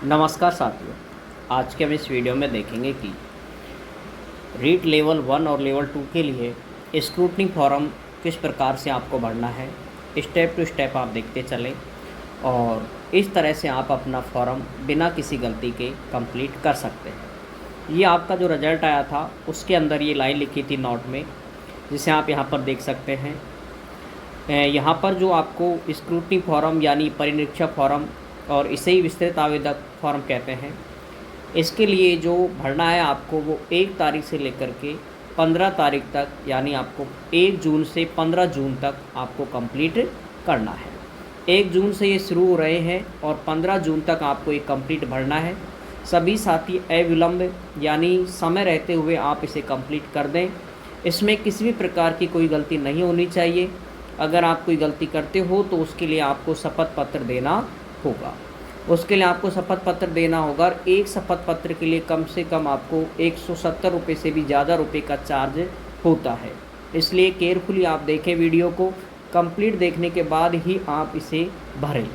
नमस्कार साथियों। आज के हम इस वीडियो में देखेंगे कि रीट लेवल 1 और लेवल 2 के लिए स्क्रूटनी फॉर्म किस प्रकार से आपको भरना है। स्टेप टू स्टेप आप देखते चलें और इस तरह से आप अपना फॉर्म बिना किसी गलती के कंप्लीट कर सकते हैं। ये आपका जो रिज़ल्ट आया था उसके अंदर ये लाइन लिखी थी नोट में, जिसे आप यहाँ पर देख सकते हैं। यहाँ पर जो आपको स्क्रूटनी फॉर्म यानी परिनिरीक्षक फॉर्म और इसे ही विस्तृत आवेदक फॉर्म कहते हैं, इसके लिए जो भरना है आपको वो 1 तारीख से लेकर के 15 तारीख तक, यानी आपको 1 जून से 15 जून तक आपको कंप्लीट करना है। 1 जून से ये शुरू हो रहे हैं और 15 जून तक आपको ये कंप्लीट भरना है। सभी साथी अविलंब यानी समय रहते हुए आप इसे कंप्लीट कर दें। इसमें किसी भी प्रकार की कोई गलती नहीं होनी चाहिए। अगर आप कोई गलती करते हो तो उसके लिए आपको शपथ पत्र देना होगा। उसके लिए आपको शपथ पत्र देना होगा और एक शपथ पत्र के लिए कम से कम आपको 170 रुपये से भी ज़्यादा रुपये का चार्ज होता है। इसलिए केयरफुली आप देखें वीडियो को, कंप्लीट देखने के बाद ही आप इसे भरें।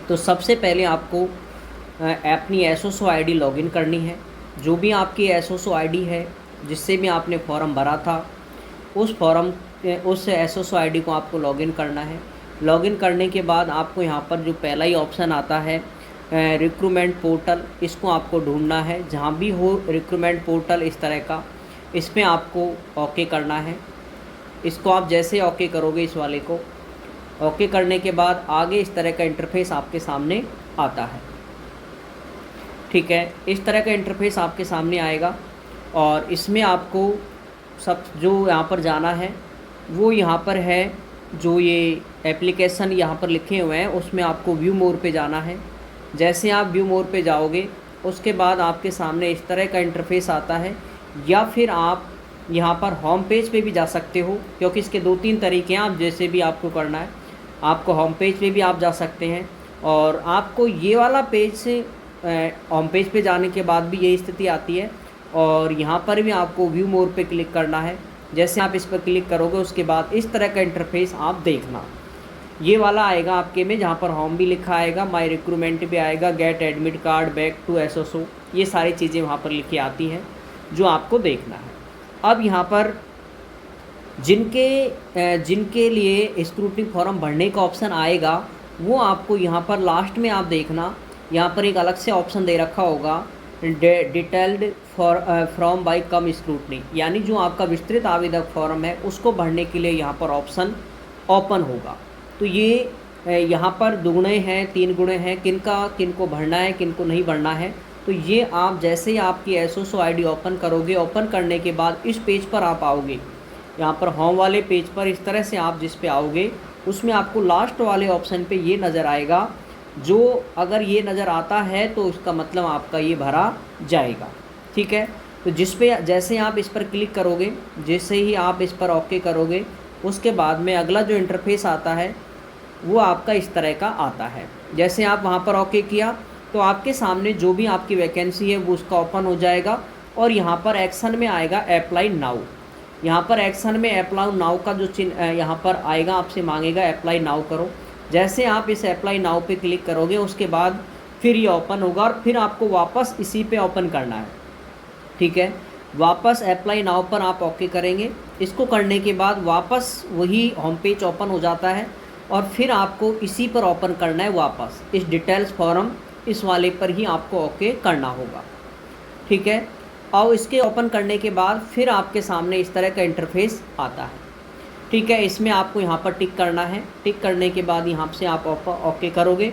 तो सबसे पहले आपको अपनी एसओसो आईडी लॉगिन करनी है। जो भी आपकी एसओसो आईडी है जिससे भी आपने फॉर्म भरा था, उस एसओसो आईडी को आपको लॉगिन करना है। लॉगिन करने के बाद आपको यहाँ पर जो पहला ही ऑप्शन आता है रिक्रूटमेंट पोर्टल, इसको आपको ढूंढना है। जहाँ भी हो रिक्रूटमेंट पोर्टल इस तरह का, इसमें आपको ओके करना है। इसको आप जैसे ओके करोगे, इस वाले को ओके करने के बाद आगे इस तरह का इंटरफेस आपके सामने आता है। ठीक है, इस तरह का इंटरफेस आपके सामने आएगा और इसमें आपको सब जो यहाँ पर जाना है वो यहाँ पर है, जो ये एप्लीकेशन यहाँ पर लिखे हुए हैं उसमें आपको व्यू मोर पे जाना है। जैसे आप व्यू मोर पे जाओगे उसके बाद आपके सामने इस तरह का इंटरफेस आता है, या फिर आप यहाँ पर होम पेज पे भी जा सकते हो, क्योंकि इसके 2-3 तरीके हैं। आप जैसे भी आपको करना है, आपको होम पेज पे भी आप जा सकते हैं और आपको ये वाला पेज से होम पेज पे जाने के बाद भी यही स्थिति आती है और यहाँ पर भी आपको व्यू मोर पे क्लिक करना है। जैसे आप इस पर क्लिक करोगे उसके बाद इस तरह का इंटरफेस आप देखना, ये वाला आएगा आपके में, जहाँ पर होम भी लिखा आएगा, माय रिक्रूटमेंट भी आएगा, get admit card, back to एसओसो, ये सारी चीज़ें वहाँ पर लिखी आती हैं जो आपको देखना है। अब यहाँ पर जिनके लिए स्क्रूटनी फॉर्म भरने का ऑप्शन आएगा वो आपको यहाँ पर लास्ट में आप देखना, यहाँ पर एक अलग से ऑप्शन दे रखा होगा detailed from by come scrutiny, यानी जो आपका विस्तृत आवेदक फॉर्म है उसको भरने के लिए यहाँ पर ऑप्शन ओपन होगा। तो ये यहाँ पर 2 गुणे हैं, 3 गुणे हैं, किनको भरना है किनको नहीं भरना है। तो ये आप जैसे ही आपकी एसओसो आईडी ओपन करोगे, ओपन करने के बाद इस पेज पर आप आओगे, यहाँ पर होम वाले पेज पर इस तरह से आप जिस पे आओगे उसमें आपको लास्ट वाले ऑप्शन पे ये नज़र आएगा। जो अगर ये नज़र आता है तो उसका मतलब आपका ये भरा जाएगा। ठीक है, तो जैसे आप इस पर क्लिक करोगे, जैसे ही आप इस पर ओके करोगे उसके बाद में अगला जो इंटरफेस आता है वो आपका इस तरह का आता है। जैसे आप वहाँ पर ओके किया तो आपके सामने जो भी आपकी वैकेंसी है वो उसका ओपन हो जाएगा और यहाँ पर एक्शन में आएगा अप्लाई नाउ। यहाँ पर एक्शन में अप्लाई नाउ का जो चिन्ह यहाँ पर आएगा, आपसे मांगेगा अप्लाई नाउ करो। जैसे आप इस अप्लाई नाउ पे क्लिक करोगे उसके बाद फिर ये ओपन होगा और फिर आपको वापस इसी पे ओपन करना है। ठीक है, वापस अप्लाई नाउ पर आप ओके करेंगे। इसको करने के बाद वापस वही होम पेज ओपन हो जाता है और फिर आपको इसी पर ओपन करना है वापस, इस डिटेल्स फॉर्म इस वाले पर ही आपको ओके करना होगा। ठीक है, और इसके ओपन करने के बाद फिर आपके सामने इस तरह का इंटरफेस आता है। ठीक है, इसमें आपको यहाँ पर टिक करना है। टिक करने के बाद यहाँ से आप ओके करोगे।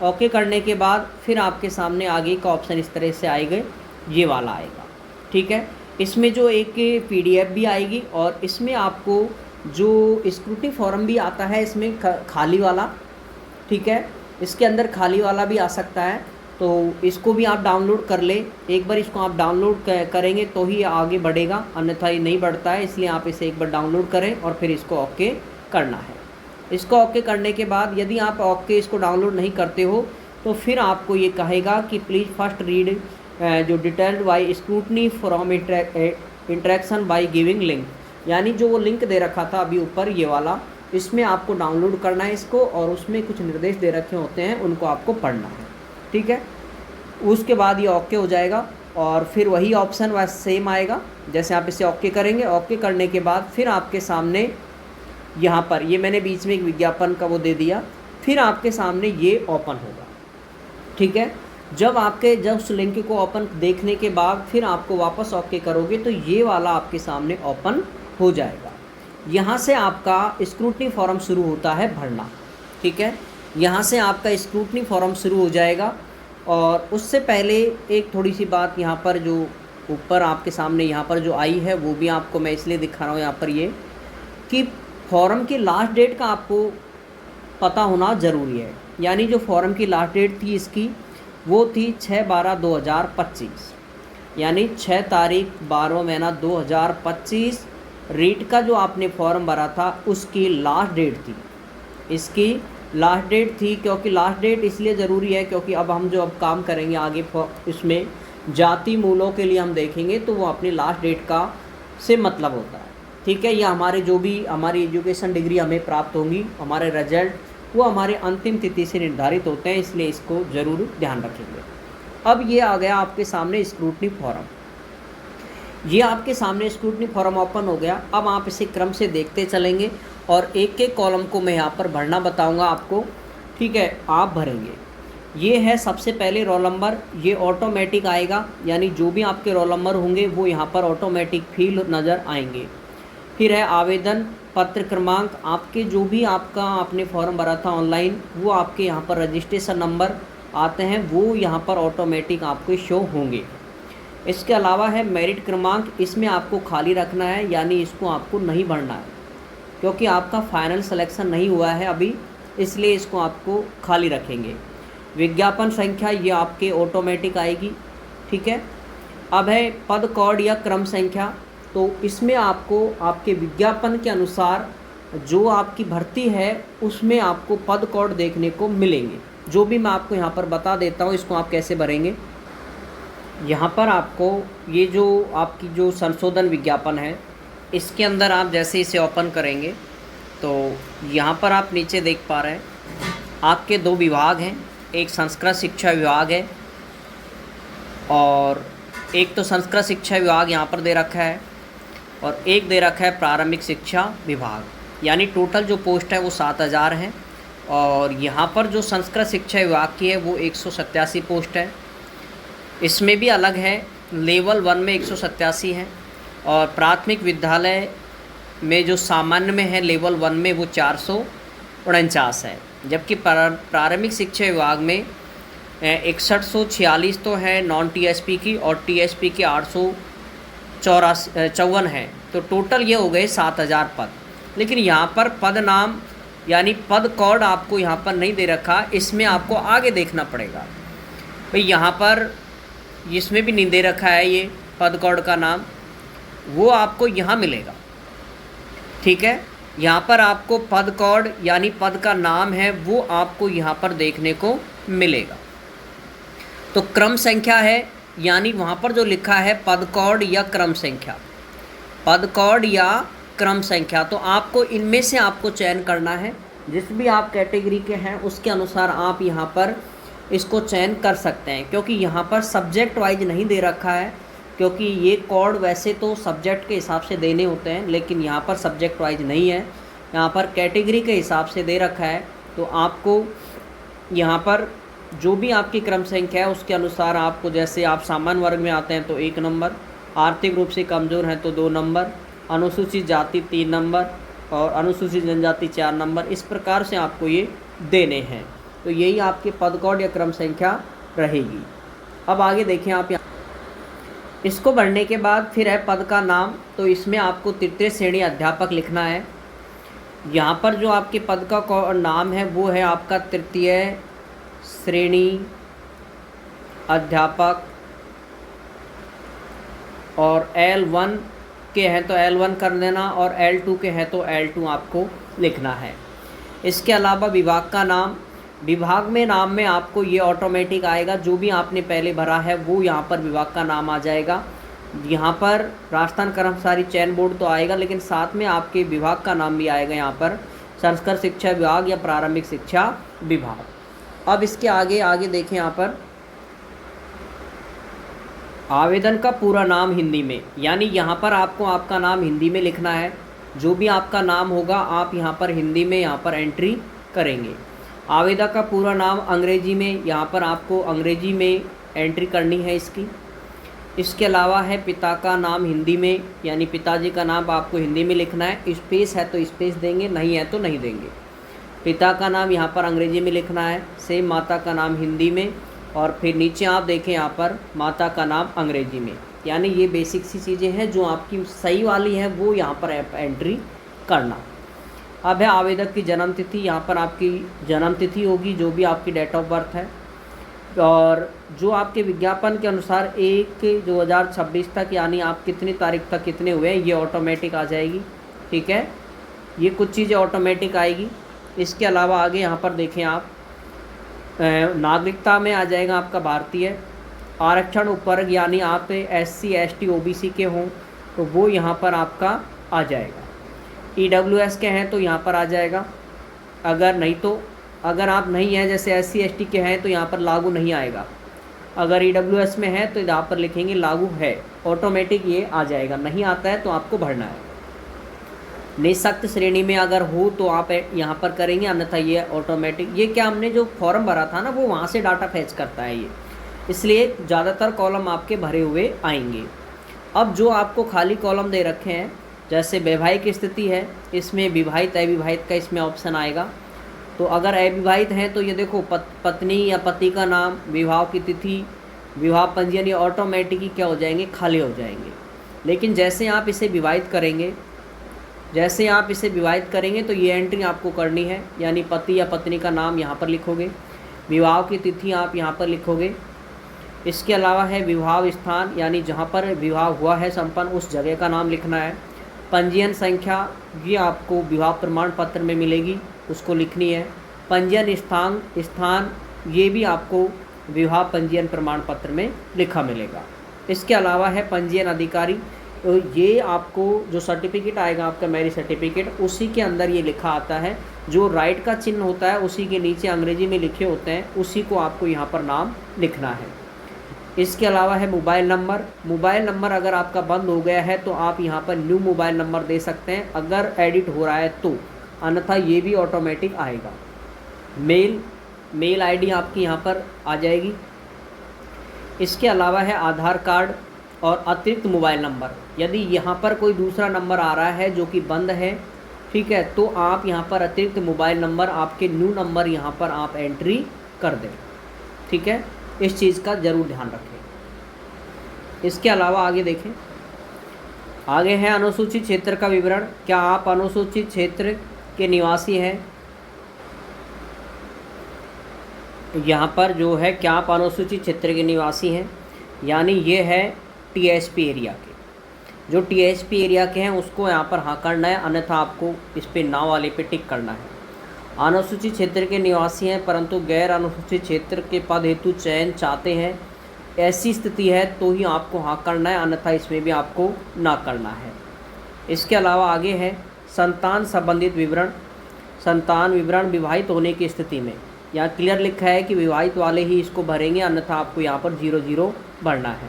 ओके करने के बाद फिर आपके सामने आगे का ऑप्शन इस तरह से आएगा, ये वाला आएगा। ठीक है, इसमें जो एक पीडीएफ भी आएगी और इसमें आपको जो स्क्रूटनी फॉर्म भी आता है इसमें खाली वाला। ठीक है, इसके अंदर खाली वाला भी आ सकता है, तो इसको भी आप डाउनलोड कर ले। एक बार इसको आप डाउनलोड करेंगे तो ही आगे बढ़ेगा, अन्यथा ये नहीं बढ़ता है। इसलिए आप इसे एक बार डाउनलोड करें और फिर इसको ओके करना है। इसको ओके करने के बाद यदि आप ओके इसको डाउनलोड नहीं करते हो तो फिर आपको ये कहेगा कि प्लीज़ फर्स्ट रीड जो detailed by scrutiny from interaction by giving link, यानी जो वो लिंक दे रखा था अभी ऊपर ये वाला, इसमें आपको डाउनलोड करना है इसको और उसमें कुछ निर्देश दे रखे होते हैं उनको आपको पढ़ना है। ठीक है, उसके बाद ये ओके हो जाएगा और फिर वही ऑप्शन वह सेम आएगा। जैसे आप इसे ओके करेंगे, ओके करने के बाद फिर आपके सामने यहाँ पर ये मैंने बीच में एक विज्ञापन का वो दे दिया, फिर आपके सामने ये ओपन होगा। ठीक है, जब उस लिंक को ओपन देखने के बाद फिर आपको वापस ओके करोगे तो ये वाला आपके सामने ओपन हो जाएगा। यहाँ से आपका स्क्रूटनी फॉर्म शुरू होता है भरना। ठीक है, यहाँ से आपका स्क्रूटनी फॉर्म शुरू हो जाएगा। और उससे पहले एक थोड़ी सी बात यहाँ पर जो ऊपर आपके सामने यहाँ पर जो आई है वो भी आपको मैं इसलिए दिखा रहा हूँ यहाँ पर ये कि फॉर्म की लास्ट डेट का आपको पता होना ज़रूरी है। यानी जो फॉर्म की लास्ट डेट थी इसकी वो थी 6/12/2025, यानी 6 तारीख 12वां महीना 2025 रीट का जो आपने फॉर्म भरा था उसकी लास्ट डेट थी। इसकी लास्ट डेट थी, क्योंकि लास्ट डेट इसलिए ज़रूरी है क्योंकि अब हम जो अब काम करेंगे आगे इसमें जाति मूलों के लिए हम देखेंगे तो वो अपनी लास्ट डेट का से मतलब होता है। ठीक है, यह हमारे जो भी हमारी एजुकेशन डिग्री हमें प्राप्त होंगी, हमारे रिजल्ट वो हमारे अंतिम तिथि से निर्धारित होते हैं, इसलिए इसको ज़रूर ध्यान रखेंगे। अब ये आ गया आपके सामने स्क्रूटनी फॉर्म। ये आपके सामने स्क्रूटनी फॉर्म ओपन हो गया। अब आप इसे क्रम से देखते चलेंगे और एक एक कॉलम को मैं यहाँ पर भरना बताऊँगा आपको। ठीक है, आप भरेंगे। ये है सबसे पहले रोल नंबर, ये ऑटोमेटिक आएगा, यानी जो भी आपके रोल नंबर होंगे वो यहाँ पर ऑटोमेटिक फील नज़र आएंगे। फिर है आवेदन पत्र क्रमांक, आपके जो भी आपका आपने फॉर्म भरा था ऑनलाइन वो आपके यहाँ पर रजिस्ट्रेशन नंबर आते हैं, वो यहाँ पर ऑटोमेटिक आपको शो होंगे। इसके अलावा है मेरिट क्रमांक, इसमें आपको खाली रखना है, यानी इसको आपको नहीं भरना है क्योंकि आपका फाइनल सिलेक्शन नहीं हुआ है अभी, इसलिए इसको आपको खाली रखेंगे। विज्ञापन संख्या ये आपके ऑटोमेटिक आएगी। ठीक है, अब है पद कोड या क्रम संख्या, तो इसमें आपको आपके विज्ञापन के अनुसार जो आपकी भर्ती है उसमें आपको पद कोड देखने को मिलेंगे, जो भी मैं आपको यहाँ पर बता देता हूँ इसको आप कैसे भरेंगे। यहाँ पर आपको ये जो आपकी जो संशोधन विज्ञापन है इसके अंदर आप जैसे इसे ओपन करेंगे तो यहाँ पर आप नीचे देख पा रहे हैं आपके दो विभाग हैं, एक संस्कृत शिक्षा विभाग है और एक तो संस्कृत शिक्षा विभाग यहाँ पर दे रखा है और एक दे रखा है प्रारंभिक शिक्षा विभाग, यानी टोटल जो पोस्ट है वो 7000 हैं। और यहाँ पर जो संस्कृत शिक्षा विभाग की है वो 187 पोस्ट है। इसमें भी अलग है, लेवल 1 में 187 हैं और प्राथमिक विद्यालय में जो सामान्य में है लेवल 1 में वो 449 है, जबकि प्रारंभिक शिक्षा विभाग में 6146 तो है नॉन टीएसपी की और टीएसपी की 854 है, तो टोटल ये हो गए 7000 पद। लेकिन यहाँ पर पद नाम यानी पद कोड आपको यहाँ पर नहीं दे रखा, इसमें आपको आगे देखना पड़ेगा भाई। यहाँ पर इसमें भी नहीं दे रखा है ये पद कोड का नाम, वो आपको यहाँ मिलेगा। ठीक है, यहाँ पर आपको पद कोड यानी पद का नाम है वो आपको यहाँ पर देखने को मिलेगा। तो क्रम संख्या है, यानी वहाँ पर जो लिखा है पद कोड या क्रम संख्या, पद कोड या क्रम संख्या, तो आपको इनमें से आपको चयन करना है। जिस भी आप कैटेगरी के हैं उसके अनुसार आप यहाँ पर इसको चयन कर सकते हैं, क्योंकि यहाँ पर सब्जेक्ट वाइज नहीं दे रखा है, क्योंकि ये कोड वैसे तो सब्जेक्ट के हिसाब से देने होते हैं लेकिन यहाँ पर सब्जेक्ट वाइज नहीं है, यहाँ पर कैटेगरी के हिसाब से दे रखा है। तो आपको यहाँ पर जो भी आपकी क्रम संख्या है उसके अनुसार आपको, जैसे आप सामान्य वर्ग में आते हैं तो 1 नंबर, आर्थिक रूप से कमज़ोर हैं तो 2 नंबर, अनुसूचित जाति 3 नंबर और अनुसूचित जनजाति 4 नंबर, इस प्रकार से आपको ये देने हैं। तो यही आपके पद कोड या क्रम संख्या रहेगी। अब आगे देखें आप यहाँ, इसको भरने के बाद फिर है पद का नाम, तो इसमें आपको तृतीय श्रेणी अध्यापक लिखना है। यहाँ पर जो आपके पद का नाम है वो है आपका तृतीय श्रेणी अध्यापक, और L1 के हैं तो L1 कर देना और L2 के हैं तो L2 आपको लिखना है। इसके अलावा विभाग का नाम, विभाग में नाम में आपको ये ऑटोमेटिक आएगा, जो भी आपने पहले भरा है वो यहाँ पर विभाग का नाम आ जाएगा। यहाँ पर राजस्थान कर्मचारी चयन बोर्ड तो आएगा लेकिन साथ में आपके विभाग का नाम भी आएगा, यहाँ पर संस्कृत शिक्षा विभाग या प्रारंभिक शिक्षा विभाग। अब इसके आगे देखें यहाँ पर आवेदन का पूरा नाम हिंदी में, यानी यहाँ पर आपको आपका नाम हिंदी में लिखना है। जो भी आपका नाम होगा आप यहाँ पर हिंदी में यहाँ पर एंट्री करेंगे। आवेदन का पूरा नाम अंग्रेजी में, यहाँ पर आपको अंग्रेजी में एंट्री करनी है इसकी। इसके अलावा है पिता का नाम हिंदी में, यानी पिताजी का नाम आपको हिंदी में लिखना है। स्पेस है तो स्पेस देंगे, नहीं है तो नहीं देंगे। पिता का नाम यहाँ पर अंग्रेजी में लिखना है, सेम माता का नाम हिंदी में, और फिर नीचे आप देखें यहाँ पर माता का नाम अंग्रेजी में। यानी ये बेसिक सी चीज़ें हैं जो आपकी सही वाली है वो यहाँ पर एंट्री करना। अब है आवेदक की जन्म तिथि, यहाँ पर आपकी जन्म तिथि होगी जो भी आपकी डेट ऑफ बर्थ है, और जो आपके विज्ञापन के अनुसार 1/2026 तक, यानी आप कितनी तारीख तक कितने हुए हैं ये ऑटोमेटिक आ जाएगी। ठीक है, ये कुछ चीज़ें ऑटोमेटिक आएगी। इसके अलावा आगे यहाँ पर देखें आप, नागरिकता में आ जाएगा आपका भारतीय। आरक्षण उपवर्ग, यानी आप SC ST OBC के हों तो वो यहाँ पर आपका आ जाएगा। EWS के हैं तो यहाँ पर आ जाएगा। अगर नहीं तो, अगर आप नहीं हैं जैसे SC ST के हैं तो यहाँ पर लागू नहीं आएगा। अगर EWS में है तो यहाँ पर लिखेंगे लागू है, ऑटोमेटिक ये आ जाएगा। नहीं आता है तो आपको भरना है। निःशक्त श्रेणी में अगर हो तो आप यहाँ पर करेंगे, अन्यथा ये ऑटोमेटिक, ये क्या हमने जो फॉर्म भरा था ना वो वहाँ से डाटा फैच करता है ये, इसलिए ज़्यादातर कॉलम आपके भरे हुए आएंगे। अब जो आपको खाली कॉलम दे रखे हैं, जैसे वैवाहिक स्थिति है, इसमें विवाहित अविवाहित का इसमें ऑप्शन आएगा। तो अगर अविवाहित हैं तो ये देखो पत्नी या पति का नाम, विवाह की तिथि, विवाह पंजीयन, ये ऑटोमेटिक ही क्या हो जाएंगे, खाली हो जाएंगे। लेकिन जैसे आप इसे विवाहित करेंगे, जैसे आप इसे विवाहित करेंगे तो ये एंट्री आपको करनी है, यानी पति या पत्नी का नाम यहाँ पर लिखोगे, विवाह की तिथि आप यहाँ पर लिखोगे। इसके अलावा है विवाह स्थान, यानी जहाँ पर विवाह हुआ है संपन्न उस जगह का नाम लिखना है। पंजीयन संख्या ये आपको विवाह प्रमाण पत्र में मिलेगी, उसको लिखनी है। पंजीयन स्थान ये भी आपको विवाह पंजीयन प्रमाण पत्र में लिखा मिलेगा। इसके अलावा है पंजीयन अधिकारी, तो ये आपको जो सर्टिफिकेट आएगा आपका मैरिज सर्टिफिकेट, उसी के अंदर ये लिखा आता है। जो राइट का चिन्ह होता है उसी के नीचे अंग्रेजी में लिखे होते हैं, उसी को आपको यहाँ पर नाम लिखना है। इसके अलावा है मोबाइल नंबर। मोबाइल नंबर अगर आपका बंद हो गया है तो आप यहाँ पर न्यू मोबाइल नंबर दे सकते हैं अगर एडिट हो रहा है तो, अन्यथा ये भी ऑटोमेटिक आएगा। मेल आईडी आपकी यहाँ पर आ जाएगी। इसके अलावा है आधार कार्ड और अतिरिक्त मोबाइल नंबर। यदि यहाँ पर कोई दूसरा नंबर आ रहा है जो कि बंद है, ठीक है, तो आप यहाँ पर अतिरिक्त मोबाइल नंबर, आपके न्यू नंबर यहाँ पर आप एंट्री कर दें। ठीक है, इस चीज़ का ज़रूर ध्यान रखें। इसके अलावा आगे देखें, आगे है अनुसूचित क्षेत्र का विवरण। क्या आप अनुसूचित क्षेत्र के निवासी हैं? यहाँ पर जो है, क्या आप अनुसूचित क्षेत्र के निवासी हैं, यानी ये है TSP एरिया के। जो TSP एरिया के हैं उसको यहाँ पर हाँ करना है, अन्यथा आपको इस पे ना वाले पे टिक करना है। अनुसूचित क्षेत्र के निवासी हैं परंतु गैर अनुसूचित क्षेत्र के पद हेतु चयन चाहते हैं, ऐसी स्थिति है तो ही आपको हाँ करना है, अन्यथा इसमें भी आपको ना करना है। इसके अलावा आगे है संतान संबंधित विवरण। संतान विवरण विवाहित होने की स्थिति में, यहाँ क्लियर लिखा है कि विवाहित वाले ही इसको भरेंगे, अन्यथा आपको यहाँ पर 00 भरना है।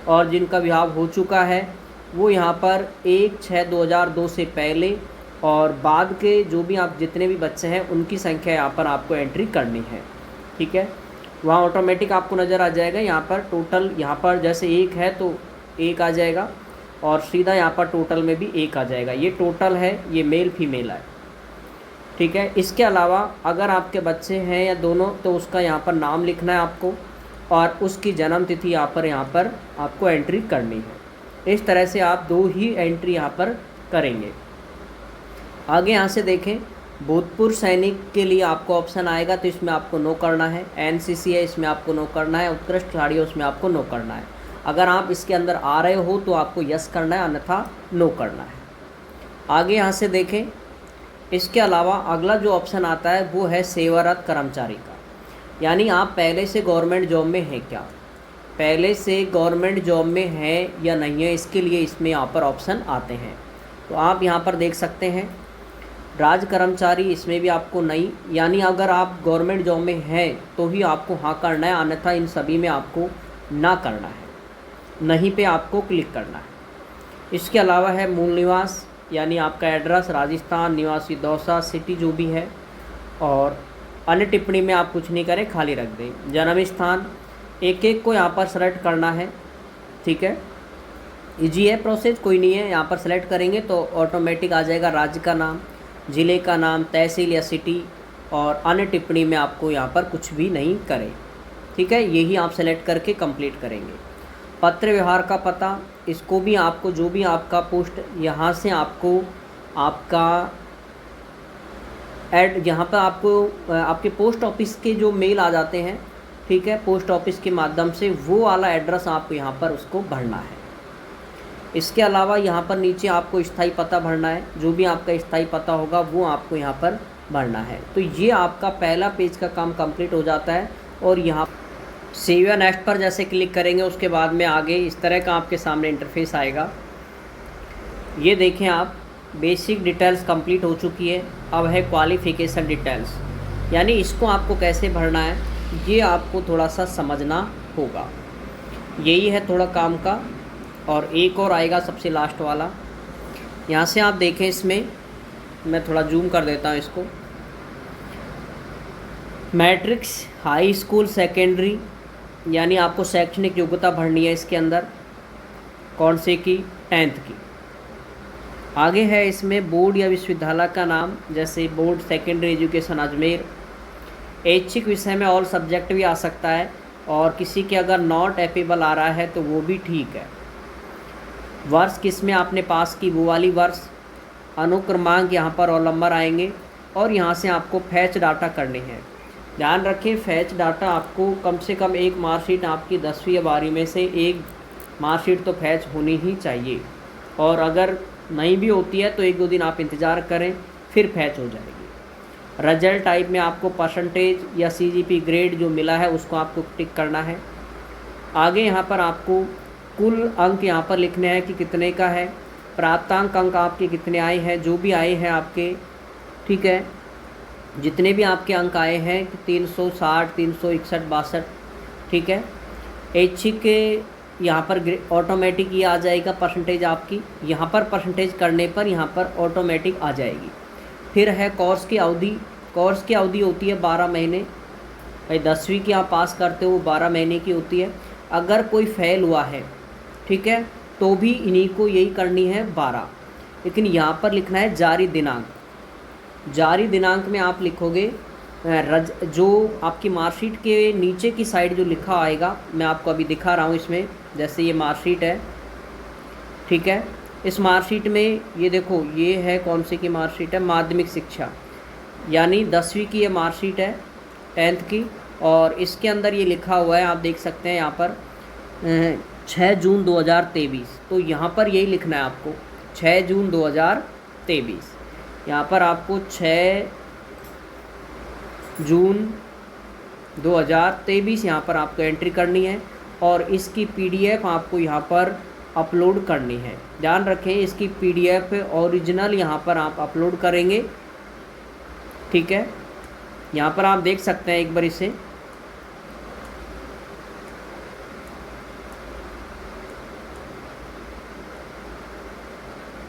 और जिनका विवाह हो चुका है वो यहाँ पर 1/6/2002 से पहले और बाद के जो भी आप जितने भी बच्चे हैं उनकी संख्या यहाँ पर आपको एंट्री करनी है। ठीक है, वहाँ ऑटोमेटिक आपको नज़र आ जाएगा। यहाँ पर टोटल, यहाँ पर जैसे 1 है तो 1 आ जाएगा, और सीधा यहाँ पर टोटल में भी 1 आ जाएगा। ये टोटल है, ये मेल फीमेल है। ठीक है, इसके अलावा अगर आपके बच्चे हैं या दोनों तो उसका यहाँ पर नाम लिखना है आपको, और उसकी जन्म तिथि यहाँ पर आपको एंट्री करनी है। इस तरह से आप 2 ही एंट्री यहाँ पर करेंगे। आगे यहाँ से देखें, भूतपूर्व सैनिक के लिए आपको ऑप्शन आएगा तो इसमें आपको नो करना है। NCC है, इसमें आपको नो करना है। उत्कृष्ट खिलाड़ी है, उसमें आपको नो करना है। अगर आप इसके अंदर आ रहे हो तो आपको यस करना है, अन्यथा नो करना है। आगे यहाँ से देखें, इसके अलावा अगला जो ऑप्शन आता है वो है सेवारत कर्मचारी का, यानी आप पहले से गवर्नमेंट जॉब में हैं क्या, पहले से गवर्नमेंट जॉब में हैं या नहीं है, इसके लिए इसमें यहाँ पर ऑप्शन आते हैं। तो आप यहाँ पर देख सकते हैं राज कर्मचारी, इसमें भी आपको नहीं, यानी अगर आप गवर्नमेंट जॉब में हैं तो ही आपको हाँ करना है, अन्यथा इन सभी में आपको ना करना है। नहीं पे आपको क्लिक करना है। इसके अलावा है मूल निवास, यानी आपका एड्रेस राजस्थान, निवासी दौसा, सिटी जो भी है, और अन्य टिप्पणी में आप कुछ नहीं करें, खाली रख दें। जन्म स्थान एक एक को यहाँ पर सेलेक्ट करना है, ठीक है। इजी है प्रोसेस, कोई नहीं है। यहाँ पर सेलेक्ट करेंगे तो ऑटोमेटिक आ जाएगा राज्य का नाम, ज़िले का नाम, तहसील या सिटी, और अन्य टिप्पणी में आपको यहाँ पर कुछ भी नहीं करें, ठीक है। यही आप सेलेक्ट करके कंप्लीट करेंगे। पत्र व्यवहार का पता, इसको भी आपको जो भी आपका पोस्ट यहाँ से आपको आपका ऐड यहाँ पर आपको आपके पोस्ट ऑफिस के जो मेल आ जाते हैं, ठीक है, पोस्ट ऑफिस के माध्यम से वो वाला एड्रेस आपको यहाँ पर उसको भरना है। इसके अलावा यहाँ पर नीचे आपको स्थायी पता भरना है, जो भी आपका स्थायी पता होगा वो आपको यहाँ पर भरना है। तो ये आपका पहला पेज का काम कंप्लीट हो जाता है। और यहाँ सेव या नेक्स्ट पर जैसे क्लिक करेंगे उसके बाद में आगे इस तरह का आपके सामने इंटरफेस आएगा। ये देखें आप, बेसिक डिटेल्स कंप्लीट हो चुकी है। अब है क्वालिफ़िकेशन डिटेल्स, यानी इसको आपको कैसे भरना है ये आपको थोड़ा सा समझना होगा। यही है थोड़ा काम का। और एक और आएगा सबसे लास्ट वाला, यहाँ से आप देखें, इसमें मैं थोड़ा जूम कर देता हूँ इसको। मैट्रिक्स, हाई स्कूल, सेकेंडरी, यानी आपको शैक्षणिक योग्यता भरनी है इसके अंदर, कौन से की, 10th की। आगे है इसमें बोर्ड या विश्वविद्यालय का नाम, जैसे बोर्ड सेकेंडरी एजुकेशन अजमेर। ऐच्छिक विषय में ऑल सब्जेक्ट भी आ सकता है, और किसी के अगर नॉट एपेबल आ रहा है तो वो भी ठीक है। वर्ष किस में आपने पास की, वो वाली वर्ष। अनुक्रमांक यहाँ पर रोल नंबर आएंगे, और यहाँ से आपको फैच डाटा करनी है। ध्यान रखें, फैच डाटा आपको कम से कम एक मार्कशीट आपकी 10वीं या 12वीं में से एक मार्कशीट तो फैच होनी ही चाहिए, और अगर नहीं भी होती है तो 1-2 दिन आप इंतज़ार करें, फिर फैच हो जाएगी। रिजल्ट टाइप में आपको परसेंटेज या CGP ग्रेड जो मिला है उसको आपको टिक करना है। आगे यहाँ पर आपको कुल अंक यहाँ पर लिखने हैं कि कितने का है, प्राप्तांक अंक आपके कितने आए हैं, जो भी आए हैं आपके, ठीक है, जितने भी आपके अंक आए हैं 360, 361, 62, ठीक है। ऐच्छिक के यहाँ पर ऑटोमेटिक ये आ जाएगा परसेंटेज आपकी, यहाँ पर परसेंटेज करने पर यहाँ पर ऑटोमेटिक आ जाएगी। फिर है कोर्स की अवधि, कोर्स की अवधि होती है 12 महीने। भाई 10वीं की आप पास करते हो 12 महीने की होती है। अगर कोई फेल हुआ है, ठीक है, तो भी इन्हीं को यही करनी है 12। लेकिन यहाँ पर लिखना है जारी दिनांक। जारी दिनांक में आप लिखोगे जो आपकी मार्कशीट के नीचे की साइड जो लिखा आएगा, मैं आपको अभी दिखा रहा हूँ इसमें, जैसे ये मार्कशीट है, ठीक है। इस मार्कशीट में ये देखो, ये है कौन सी की मार्कशीट है, माध्यमिक शिक्षा, यानी 10वीं की ये मार्कशीट है, 10th की। और इसके अंदर ये लिखा हुआ है, आप देख सकते हैं यहाँ पर 6 जून 2023। तो यहाँ पर यही लिखना है आपको, 6 जून 2023। यहाँ पर आपको 6 जून 2023 यहाँ पर आपको एंट्री करनी है, और इसकी PDF आपको यहाँ पर अपलोड करनी है। ध्यान रखें, इसकी PDF ओरिजिनल यहाँ पर आप अपलोड करेंगे, ठीक है। यहाँ पर आप देख सकते हैं एक बार इसे,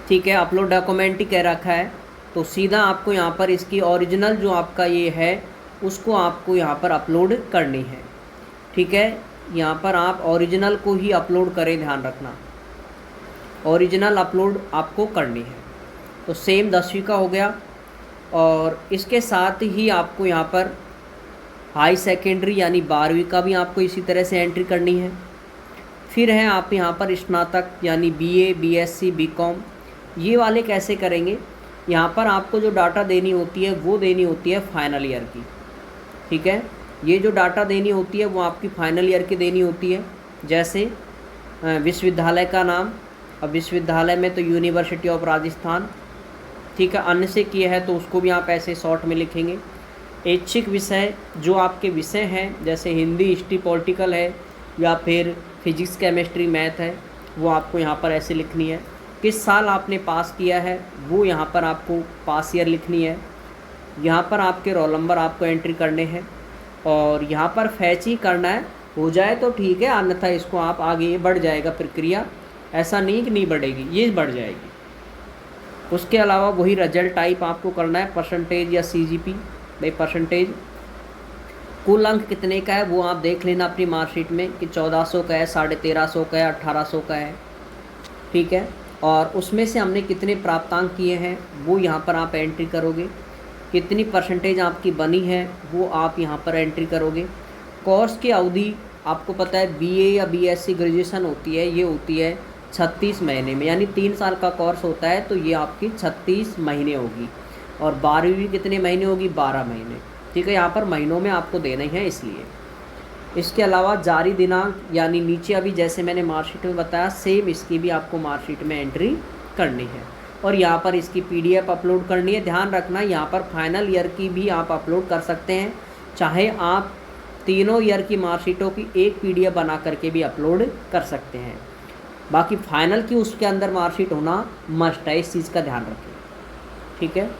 ठीक है, अपलोड डॉक्यूमेंट ही कह रखा है। तो सीधा आपको यहाँ पर इसकी ओरिजिनल जो आपका ये है उसको आपको यहाँ पर अपलोड करनी है, ठीक है। यहाँ पर आप ओरिजिनल को ही अपलोड करें, ध्यान रखना, ओरिजिनल अपलोड आपको करनी है। तो सेम 10वीं का हो गया, और इसके साथ ही आपको यहाँ पर हाई सेकेंडरी यानी 12वीं का भी आपको इसी तरह से एंट्री करनी है। फिर है आप यहाँ पर स्नातक यानी BA, BSc, BCom, ये वाले कैसे करेंगे। यहाँ पर आपको जो डाटा देनी होती है वो देनी होती है फाइनल ईयर की, ठीक है। ये जो डाटा देनी होती है वो आपकी फाइनल ईयर की देनी होती है। जैसे विश्वविद्यालय का नाम, अब विश्वविद्यालय में तो यूनिवर्सिटी ऑफ राजस्थान, ठीक है। अन्य से किया है तो उसको भी आप ऐसे शॉर्ट में लिखेंगे। ऐच्छिक विषय जो आपके विषय हैं, जैसे हिंदी, हिस्ट्री, पॉलिटिकल है, या फिर फिजिक्स, केमिस्ट्री, मैथ है, वो आपको यहाँ पर ऐसे लिखनी है। किस साल आपने पास किया है वो यहाँ पर आपको पास ईयर लिखनी है। यहाँ पर आपके रोल नंबर आपको एंट्री करने हैं, और यहाँ पर फैच ही करना है, हो जाए तो ठीक है, अन्यथा इसको आप आगे ये बढ़ जाएगा प्रक्रिया, ऐसा नहीं कि नहीं बढ़ेगी, ये बढ़ जाएगी। उसके अलावा वही रिजल्ट टाइप आपको करना है, परसेंटेज या सीजीपी। भाई परसेंटेज कुल अंक कितने का है वो आप देख लेना अपनी मार्कशीट में कि 1400 का है, 1350 का है, 1800 का है, ठीक है। और उसमें से हमने कितने प्राप्तांक किए हैं वो यहाँ पर आप एंट्री करोगे, कितनी परसेंटेज आपकी बनी है वो आप यहाँ पर एंट्री करोगे। कोर्स की अवधि आपको पता है बीए या बीएससी ग्रेजुएशन होती है, ये होती है 36 महीने में, यानी 3 साल का कोर्स होता है, तो ये आपकी 36 महीने होगी। और 12वीं कितने महीने होगी, 12 महीने, ठीक है। यहाँ पर महीनों में आपको देने हैं इसलिए। इसके अलावा जारी दिनांक, यानी नीचे अभी जैसे मैंने मार्कशीट में बताया सेम इसकी भी आपको मार्कशीट में एंट्री करनी है। और यहाँ पर इसकी पीडीएफ अपलोड करनी है। ध्यान रखना यहाँ पर फाइनल ईयर की भी आप अपलोड कर सकते हैं, चाहे आप तीनों ईयर की मार्कशीटों की एक पीडीएफ बना करके भी अपलोड कर सकते हैं। बाकी फाइनल की उसके अंदर मार्कशीट होना मस्ट है, इस चीज़ का ध्यान रखें, ठीक है।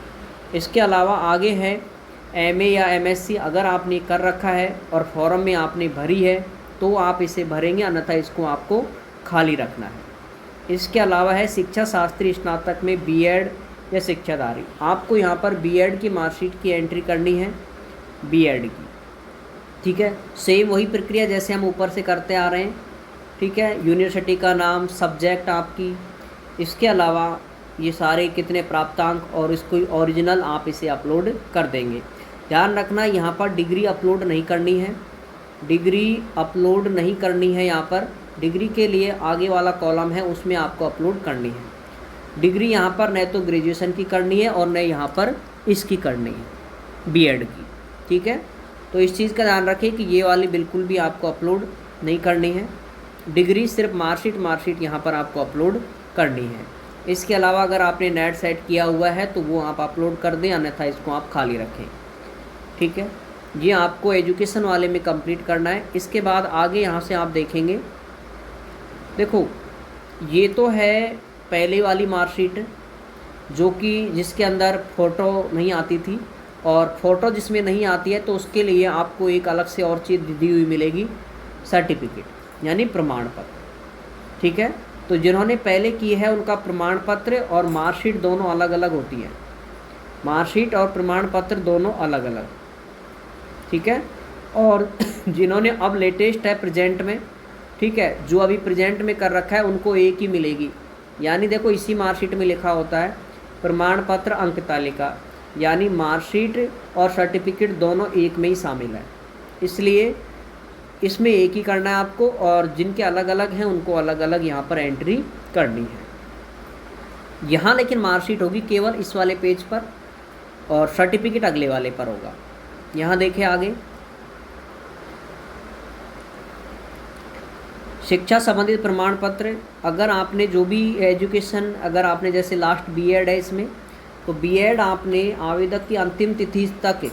इसके अलावा आगे है एमए या एमएससी, अगर आपने कर रखा है और फॉर्म में आपने भरी है तो आप इसे भरेंगे, अन्यथा इसको आपको खाली रखना है। इसके अलावा है शिक्षा शास्त्री स्नातक में बीएड या शिक्षाधारी, आपको यहाँ पर बीएड की मार्कशीट की एंट्री करनी है, बीएड की, ठीक है। सेम वही प्रक्रिया जैसे हम ऊपर से करते आ रहे हैं, ठीक है। यूनिवर्सिटी का नाम, सब्जेक्ट आपकी, इसके अलावा ये सारे कितने प्राप्तांक और इसको ओरिजिनल आप इसे अपलोड कर देंगे। ध्यान रखना यहाँ पर डिग्री अपलोड नहीं करनी है, डिग्री अपलोड नहीं करनी है। यहाँ पर डिग्री के लिए आगे वाला कॉलम है उसमें आपको अपलोड करनी है डिग्री। यहाँ पर न तो ग्रेजुएशन की करनी है और न यहाँ पर इसकी करनी है, बीएड की, ठीक है। तो इस चीज़ का ध्यान रखें कि ये वाली बिल्कुल भी आपको अपलोड नहीं करनी है। डिग्री सिर्फ मार्कशीट यहाँ पर आपको अपलोड करनी है। इसके अलावा अगर आपने नेट सेट किया हुआ है तो वो आप अपलोड कर दें, अन्यथा इसको आप खाली रखें, ठीक है। ये आपको एजुकेशन वाले में कंप्लीट करना है। इसके बाद आगे यहाँ से आप देखेंगे, देखो ये तो है पहले वाली मार्कशीट जो कि जिसके अंदर फ़ोटो नहीं आती थी, और फ़ोटो जिसमें नहीं आती है तो उसके लिए आपको एक अलग से और चीज़ दी हुई मिलेगी, सर्टिफिकेट यानी प्रमाण पत्र, ठीक है। तो जिन्होंने पहले की है उनका प्रमाण पत्र और मार्कशीट दोनों अलग अलग होती है, मार्कशीट और प्रमाण पत्र दोनों अलग अलग, ठीक है। और जिन्होंने अब लेटेस्ट है प्रेजेंट में, ठीक है, जो अभी प्रेजेंट में कर रखा है उनको एक ही मिलेगी। यानी देखो इसी मार्कशीट में लिखा होता है प्रमाण पत्र अंक तालिका, यानी मार्कशीट और सर्टिफिकेट दोनों एक में ही शामिल है, इसलिए इसमें एक ही करना है आपको, और जिनके अलग अलग हैं उनको अलग अलग यहाँ पर एंट्री करनी है। यहाँ लेकिन मार्कशीट होगी केवल इस वाले पेज पर और सर्टिफिकेट अगले वाले पर होगा। यहाँ देखें आगे, शिक्षा संबंधित प्रमाण पत्र, अगर आपने जो भी एजुकेशन, अगर आपने जैसे लास्ट बीएड है इसमें, तो बीएड आपने आवेदक की अंतिम तिथि तक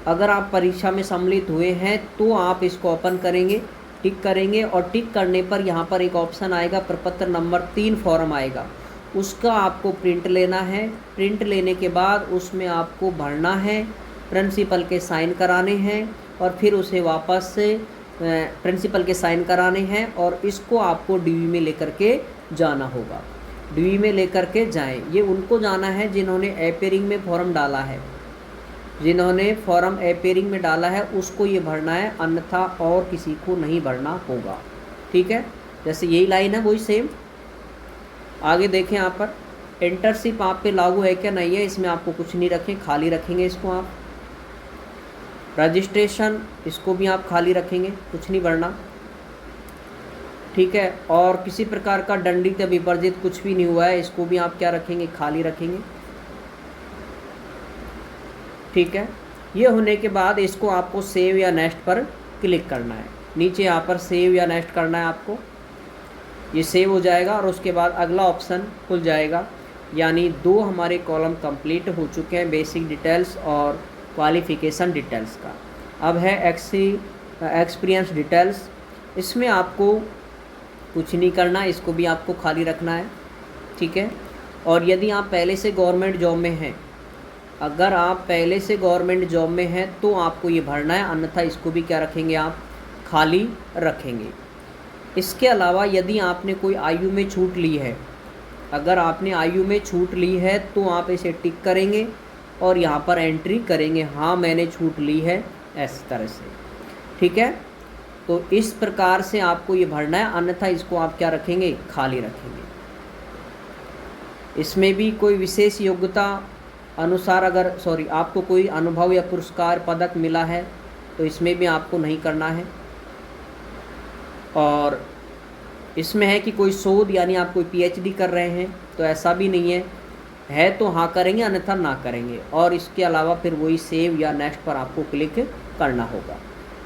अगर आप परीक्षा में सम्मिलित हुए हैं तो आप इसको ओपन करेंगे, टिक करेंगे, और टिक करने पर यहाँ पर एक ऑप्शन आएगा प्रपत्र नंबर 3 फॉर्म आएगा, उसका आपको प्रिंट लेना है। प्रिंट लेने के बाद उसमें आपको भरना है, प्रिंसिपल के साइन कराने हैं, और फिर उसे वापस से प्रिंसिपल के साइन कराने हैं, और इसको आपको डीवी में लेकर के जाना होगा। डीवी में लेकर के जाएं, ये उनको जाना है जिन्होंने अपेयरिंग में फॉर्म डाला है, जिन्होंने फॉर्म अपेयरिंग में डाला है उसको ये भरना है, अन्यथा और किसी को नहीं भरना होगा, ठीक है। जैसे यही लाइन है वही सेम। आगे देखें यहाँ पर इंटर्नशिप आप पे लागू है क्या, नहीं है, इसमें आपको कुछ नहीं रखें, खाली रखेंगे इसको आप। रजिस्ट्रेशन, इसको भी आप खाली रखेंगे, कुछ नहीं भरना, ठीक है। और किसी प्रकार का दंडित या विवर्जित कुछ भी नहीं हुआ है, इसको भी आप क्या रखेंगे, खाली रखेंगे, ठीक है। ये होने के बाद इसको आपको सेव या नेक्स्ट पर क्लिक करना है, नीचे यहाँ पर सेव या नेक्स्ट करना है आपको, ये सेव हो जाएगा और उसके बाद अगला ऑप्शन खुल जाएगा। यानी 2 हमारे कॉलम कंप्लीट हो चुके हैं, बेसिक डिटेल्स और क्वालिफ़िकेशन डिटेल्स का। अब है एक्सपीरियंस डिटेल्स, इसमें आपको कुछ नहीं करना, इसको भी आपको खाली रखना है, ठीक है। और यदि आप पहले से गवर्नमेंट जॉब में हैं, अगर आप पहले से गवर्नमेंट जॉब में हैं तो आपको ये भरना है, अन्यथा इसको भी क्या रखेंगे आप, खाली रखेंगे। इसके अलावा यदि आपने कोई आयु में छूट ली है, अगर आपने आयु में छूट ली है तो आप इसे टिक करेंगे और यहाँ पर एंट्री करेंगे, हाँ मैंने छूट ली है, इस तरह से। ठीक है, तो इस प्रकार से आपको ये भरना है, अन्यथा इसको आप क्या रखेंगे, खाली रखेंगे। इसमें भी कोई विशेष योग्यता अनुसार अगर आपको कोई अनुभव या पुरस्कार पदक मिला है तो इसमें भी आपको नहीं करना है। और इसमें है कि कोई शोध यानी आप कोई पीएचडी कर रहे हैं तो ऐसा भी नहीं है तो हाँ करेंगे, अन्यथा ना करेंगे। और इसके अलावा फिर वही सेव या नेक्स्ट पर आपको क्लिक करना होगा।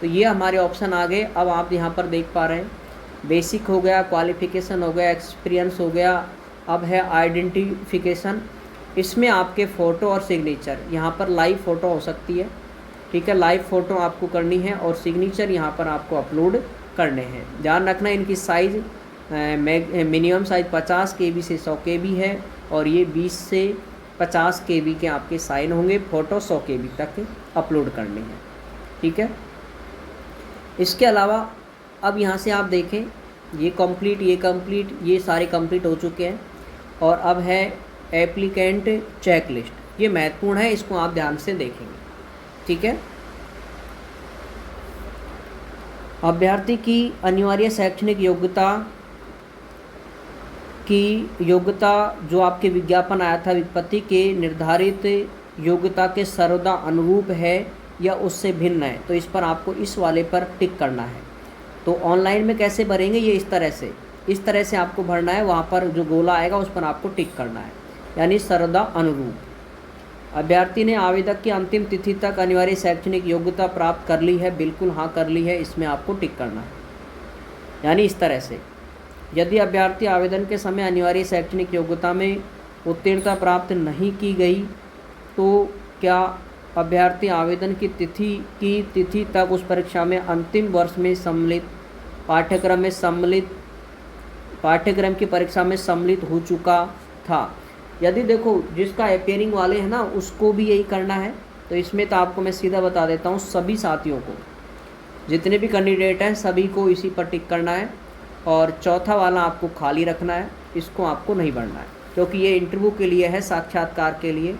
तो ये हमारे ऑप्शन आ गए। अब आप यहाँ पर देख पा रहे हैं, बेसिक हो गया, क्वालिफ़िकेशन हो गया, एक्सपीरियंस हो गया, अब है आइडेंटिफिकेशन। इसमें आपके फ़ोटो और सिग्नेचर, यहाँ पर लाइव फ़ोटो हो सकती है, ठीक है, लाइव फ़ोटो आपको करनी है और सिग्नेचर यहाँ पर आपको अपलोड करने हैं। ध्यान रखना इनकी साइज़ मिनिमम साइज़ 50 KB से 100 KB है और ये 20 से 50 KB के आपके साइन होंगे। फ़ोटो 100 KB तक अपलोड करनी है। ठीक है, इसके अलावा अब यहाँ से आप देखें, ये कंप्लीट, ये सारे कंप्लीट हो चुके हैं। और अब है एप्लीकेंट चेकलिस्ट, ये महत्वपूर्ण है, इसको आप ध्यान से देखेंगे। ठीक है, अभ्यर्थी की अनिवार्य शैक्षणिक योग्यता जो आपके विज्ञापन आया था विज्ञप्ति के निर्धारित योग्यता के सर्वदा अनुरूप है या उससे भिन्न है, तो इस पर आपको इस वाले पर टिक करना है। तो ऑनलाइन में कैसे भरेंगे, ये इस तरह से आपको भरना है। वहाँ पर जो गोला आएगा उस पर आपको टिक करना है, यानी सर्वदा अनुरूप। अभ्यर्थी ने आवेदक की अंतिम तिथि तक अनिवार्य शैक्षणिक योग्यता प्राप्त कर ली है, बिल्कुल हाँ कर ली है, इसमें आपको टिक करना है, यानी इस तरह से। यदि अभ्यर्थी आवेदन के समय अनिवार्य शैक्षणिक योग्यता में उत्तीर्णता प्राप्त नहीं की गई तो क्या अभ्यर्थी आवेदन की तिथि तक उस परीक्षा में अंतिम वर्ष में सम्मिलित पाठ्यक्रम की परीक्षा में सम्मिलित हो चुका था। यदि देखो जिसका अपेयरिंग वाले हैं ना, उसको भी यही करना है। तो इसमें तो आपको मैं सीधा बता देता हूँ, सभी साथियों को, जितने भी कैंडिडेट हैं सभी को इसी पर टिक करना है। और चौथा वाला आपको खाली रखना है, इसको आपको नहीं भरना है, क्योंकि ये इंटरव्यू के लिए है, साक्षात्कार के लिए।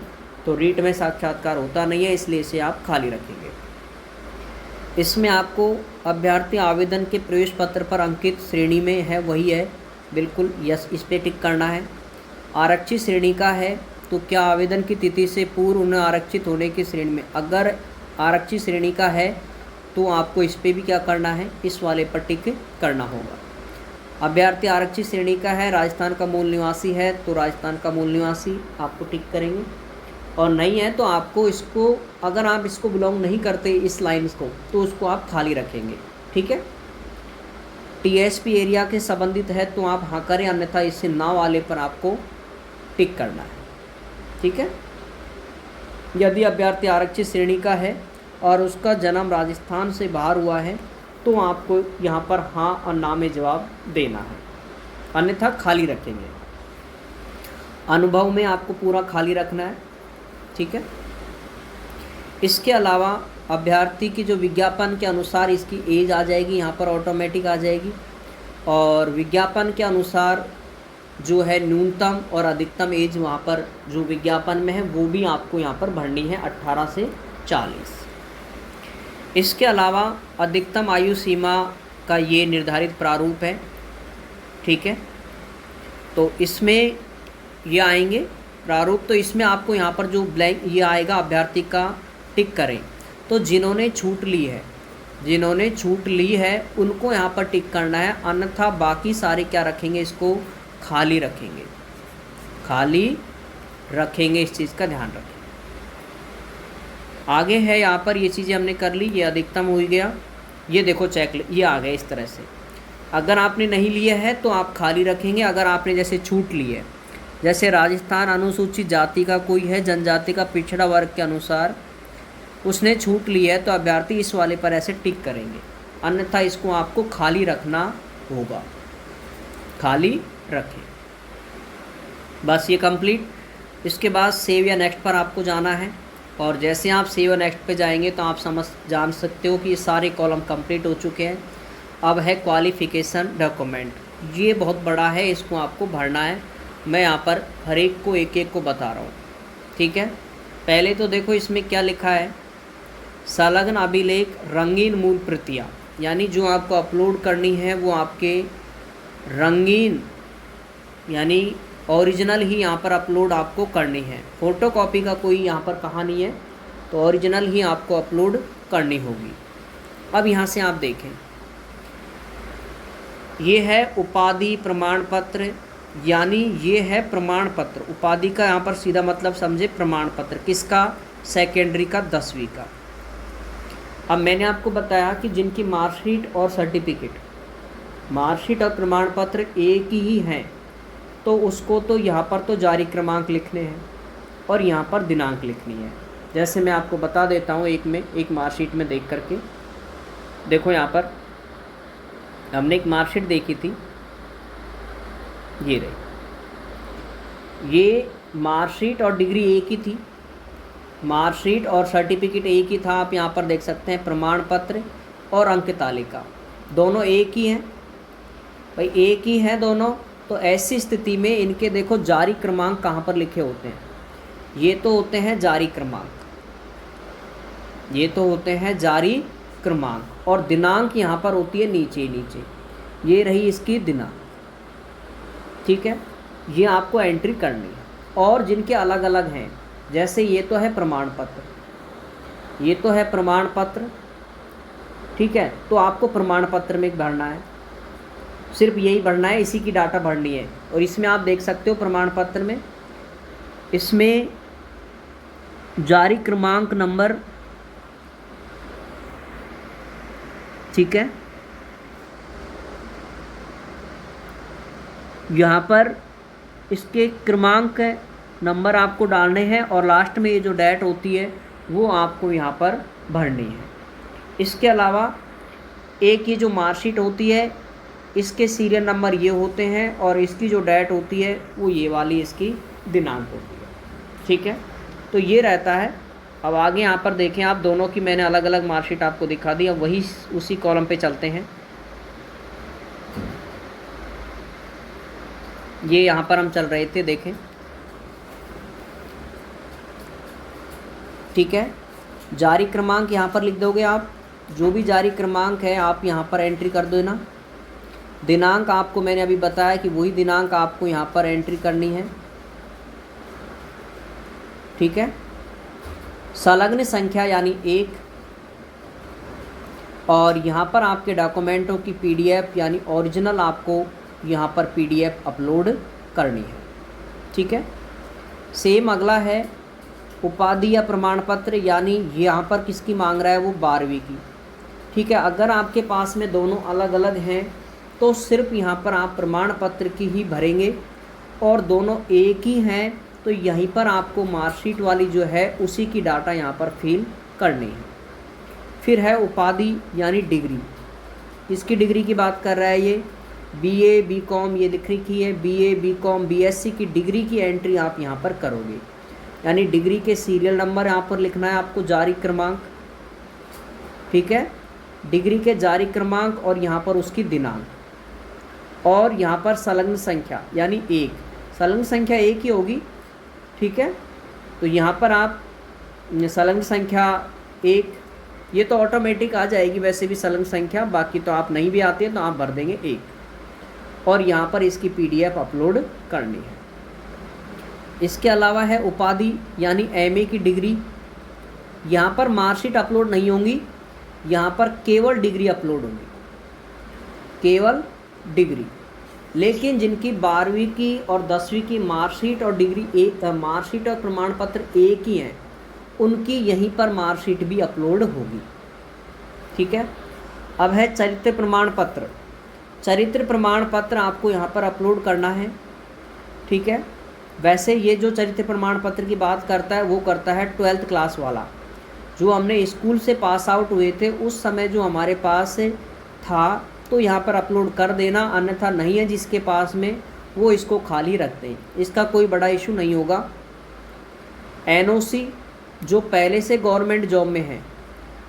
तो रीट में साक्षात्कार होता नहीं है, इसलिए इसे आप खाली रखेंगे। इसमें आपको अभ्यर्थी आवेदन के प्रवेश पत्र पर अंकित श्रेणी में है वही है, बिल्कुल यस, इस पर टिक करना है। आरक्षित श्रेणी का है तो क्या आवेदन की तिथि से पूर्व उन्हें आरक्षित होने की श्रेणी में, अगर आरक्षित श्रेणी का है तो आपको इस पर भी क्या करना है, इस वाले पर टिक करना होगा। अभ्यर्थी आरक्षित श्रेणी का है, राजस्थान का मूल निवासी है तो राजस्थान का मूल निवासी आपको टिक करेंगे। और नहीं है तो आपको इसको, अगर आप इसको बिलोंग नहीं करते इस लाइन्स को, तो उसको आप खाली रखेंगे। ठीक है, टीएसपी एरिया के संबंधित है तो आप हाँ करें, अन्यथा इससे ना वाले पर आपको टिक करना है। ठीक है, यदि अभ्यर्थी आरक्षित श्रेणी का है और उसका जन्म राजस्थान से बाहर हुआ है तो आपको यहाँ पर हाँ और ना में जवाब देना है, अन्यथा खाली रखेंगे। अनुभव में आपको पूरा खाली रखना है। ठीक है, इसके अलावा अभ्यर्थी की जो विज्ञापन के अनुसार इसकी एज आ जाएगी, यहाँ पर ऑटोमेटिक आ जाएगी। और विज्ञापन के अनुसार जो है न्यूनतम और अधिकतम एज वहाँ पर जो विज्ञापन में है वो भी आपको यहाँ पर भरनी है, 18 से 40। इसके अलावा अधिकतम आयु सीमा का ये निर्धारित प्रारूप है। ठीक है, तो इसमें ये आएंगे प्रारूप, तो इसमें आपको यहाँ पर जो ब्लैंक ये आएगा अभ्यर्थी का टिक करें। तो जिन्होंने छूट ली है उनको यहाँ पर टिक करना है, अन्यथा बाकी सारे क्या रखेंगे, इसको खाली रखेंगे, इस चीज़ का ध्यान रखें। आगे है यहाँ पर ये चीज़ें हमने कर ली, ये अधिकतम हो गया, ये देखो चेक ये आ गया इस तरह से। अगर आपने नहीं लिया है तो आप खाली रखेंगे। अगर आपने जैसे छूट ली है, जैसे राजस्थान अनुसूचित जाति का कोई है, जनजाति का पिछड़ा वर्ग के अनुसार उसने छूट ली है तो अभ्यर्थी इस वाले पर ऐसे टिक करेंगे, अन्यथा इसको आपको खाली रखना होगा, खाली रखें। बस ये कंप्लीट। इसके बाद सेव या नेक्स्ट पर आपको जाना है। और जैसे आप सेव नेक्स्ट पे जाएंगे तो आप जान सकते हो कि ये सारे कॉलम कंप्लीट हो चुके हैं। अब है क्वालिफ़िकेशन डॉक्यूमेंट, ये बहुत बड़ा है, इसको आपको भरना है। मैं यहाँ पर हर एक को एक एक को बता रहा हूँ, ठीक है। पहले तो देखो इसमें क्या लिखा है, संलग्न अभिलेख रंगीन मूल प्रतियाँ, यानी जो आपको अपलोड करनी है वो आपके रंगीन यानी ओरिजिनल ही यहाँ पर अपलोड आपको करनी है। फ़ोटोकॉपी का कोई यहाँ पर कहा नहीं है, तो ओरिजिनल ही आपको अपलोड करनी होगी। अब यहाँ से आप देखें, ये है उपाधि प्रमाण पत्र, यानी ये है प्रमाण पत्र। उपाधि का यहाँ पर सीधा मतलब समझे प्रमाण पत्र, किसका, सेकेंडरी का, 10वीं का। अब मैंने आपको बताया कि जिनकी मार्कशीट और सर्टिफिकेट, मार्कशीट और प्रमाण पत्र एक ही हैं, तो उसको तो यहाँ पर तो जारी क्रमांक लिखने हैं और यहाँ पर दिनांक लिखनी है। जैसे मैं आपको बता देता हूँ एक मार्कशीट में देख करके। देखो यहाँ पर हमने एक मार्कशीट देखी थी, ये रही। ये मार्कशीट और डिग्री एक ही थी, मार्कशीट और सर्टिफिकेट एक ही था। आप यहाँ पर देख सकते हैं प्रमाण पत्र और अंक तालिका दोनों एक ही हैं, भाई एक ही हैं दोनों। तो ऐसी स्थिति में इनके देखो जारी क्रमांक कहाँ पर लिखे होते हैं, ये तो होते हैं जारी क्रमांक, ये तो होते हैं जारी क्रमांक, और दिनांक यहाँ पर होती है नीचे नीचे, ये रही इसकी दिनांक, ठीक है। ये आपको एंट्री करनी है। और जिनके अलग अलग हैं, जैसे ये तो है प्रमाण पत्र, ये तो है प्रमाण पत्र, ठीक है, तो आपको प्रमाण पत्र में भरना है, सिर्फ यही भरना है, इसी की डाटा भरनी है। और इसमें आप देख सकते हो प्रमाण पत्र में, इसमें जारी क्रमांक नंबर, ठीक है, यहाँ पर इसके क्रमांक नंबर आपको डालने हैं और लास्ट में ये जो डेट होती है वो आपको यहाँ पर भरनी है। इसके अलावा एक ये जो मार्कशीट होती है इसके सीरियल नंबर ये होते हैं और इसकी जो डेट होती है वो ये वाली इसकी दिनांक होती है, ठीक है। तो ये रहता है। अब आगे यहाँ पर देखें आप, दोनों की मैंने अलग अलग मार्कशीट आपको दिखा दी। अब वही उसी कॉलम पे चलते हैं। ये यहाँ पर हम चल रहे थे, देखें, ठीक है। जारी क्रमांक यहाँ पर लिख दोगे आप, जो भी जारी क्रमांक है आप यहाँ पर एंट्री कर दो ना। दिनांक आपको मैंने अभी बताया कि वही दिनांक आपको यहाँ पर एंट्री करनी है, ठीक है। संलग्न संख्या यानी 1, और यहाँ पर आपके डॉक्यूमेंटों की PDF यानी ओरिजिनल आपको यहाँ पर PDF अपलोड करनी है, ठीक है। सेम अगला है उपाधि या प्रमाण पत्र, यानी यहाँ पर किसकी मांग रहा है, वो 12वीं की, ठीक है। अगर आपके पास में दोनों अलग अलग हैं तो सिर्फ यहाँ पर आप प्रमाण पत्र की ही भरेंगे, और दोनों एक ही हैं तो यहीं पर आपको मार्कशीट वाली जो है उसी की डाटा यहाँ पर फिल करनी है। फिर है उपाधि यानी डिग्री, इसकी डिग्री की बात कर रहा है ये, BA BCom ये लिख रखी है, BA BCom BSc की डिग्री की एंट्री आप यहाँ पर करोगे, यानी डिग्री के सीरियल नंबर यहाँ पर लिखना है आपको, जारी क्रमांक, ठीक है, डिग्री के जारी क्रमांक और यहाँ पर उसकी दिनांक, और यहाँ पर संलग्न संख्या यानी 1, संलग्न संख्या 1 ही होगी, ठीक है। तो यहाँ पर आप संलग्न संख्या 1, ये तो ऑटोमेटिक आ जाएगी वैसे भी संलग्न संख्या, बाकी तो आप नहीं भी आते हैं तो आप भर देंगे 1, और यहाँ पर इसकी PDF अपलोड करनी है। इसके अलावा है उपाधि यानी MA की डिग्री, यहाँ पर मार्कशीट अपलोड नहीं होंगी, यहाँ पर केवल डिग्री अपलोड होगी, केवल डिग्री। लेकिन जिनकी 12वीं की और 10वीं की मार्कशीट और डिग्री एक, मार्कशीट और प्रमाण पत्र एक ही हैं, उनकी यहीं पर मार्कशीट भी अपलोड होगी, ठीक है। अब है चरित्र प्रमाण पत्र, चरित्र प्रमाण पत्र आपको यहाँ पर अपलोड करना है, ठीक है। वैसे ये जो चरित्र प्रमाण पत्र की बात करता है वो करता है 12th क्लास वाला, जो हमने स्कूल से पास आउट हुए थे उस समय जो हमारे पास था, तो यहाँ पर अपलोड कर देना, अन्यथा नहीं है जिसके पास में वो इसको खाली रख दें, इसका कोई बड़ा इशू नहीं होगा। NOC जो पहले से गवर्नमेंट जॉब में है,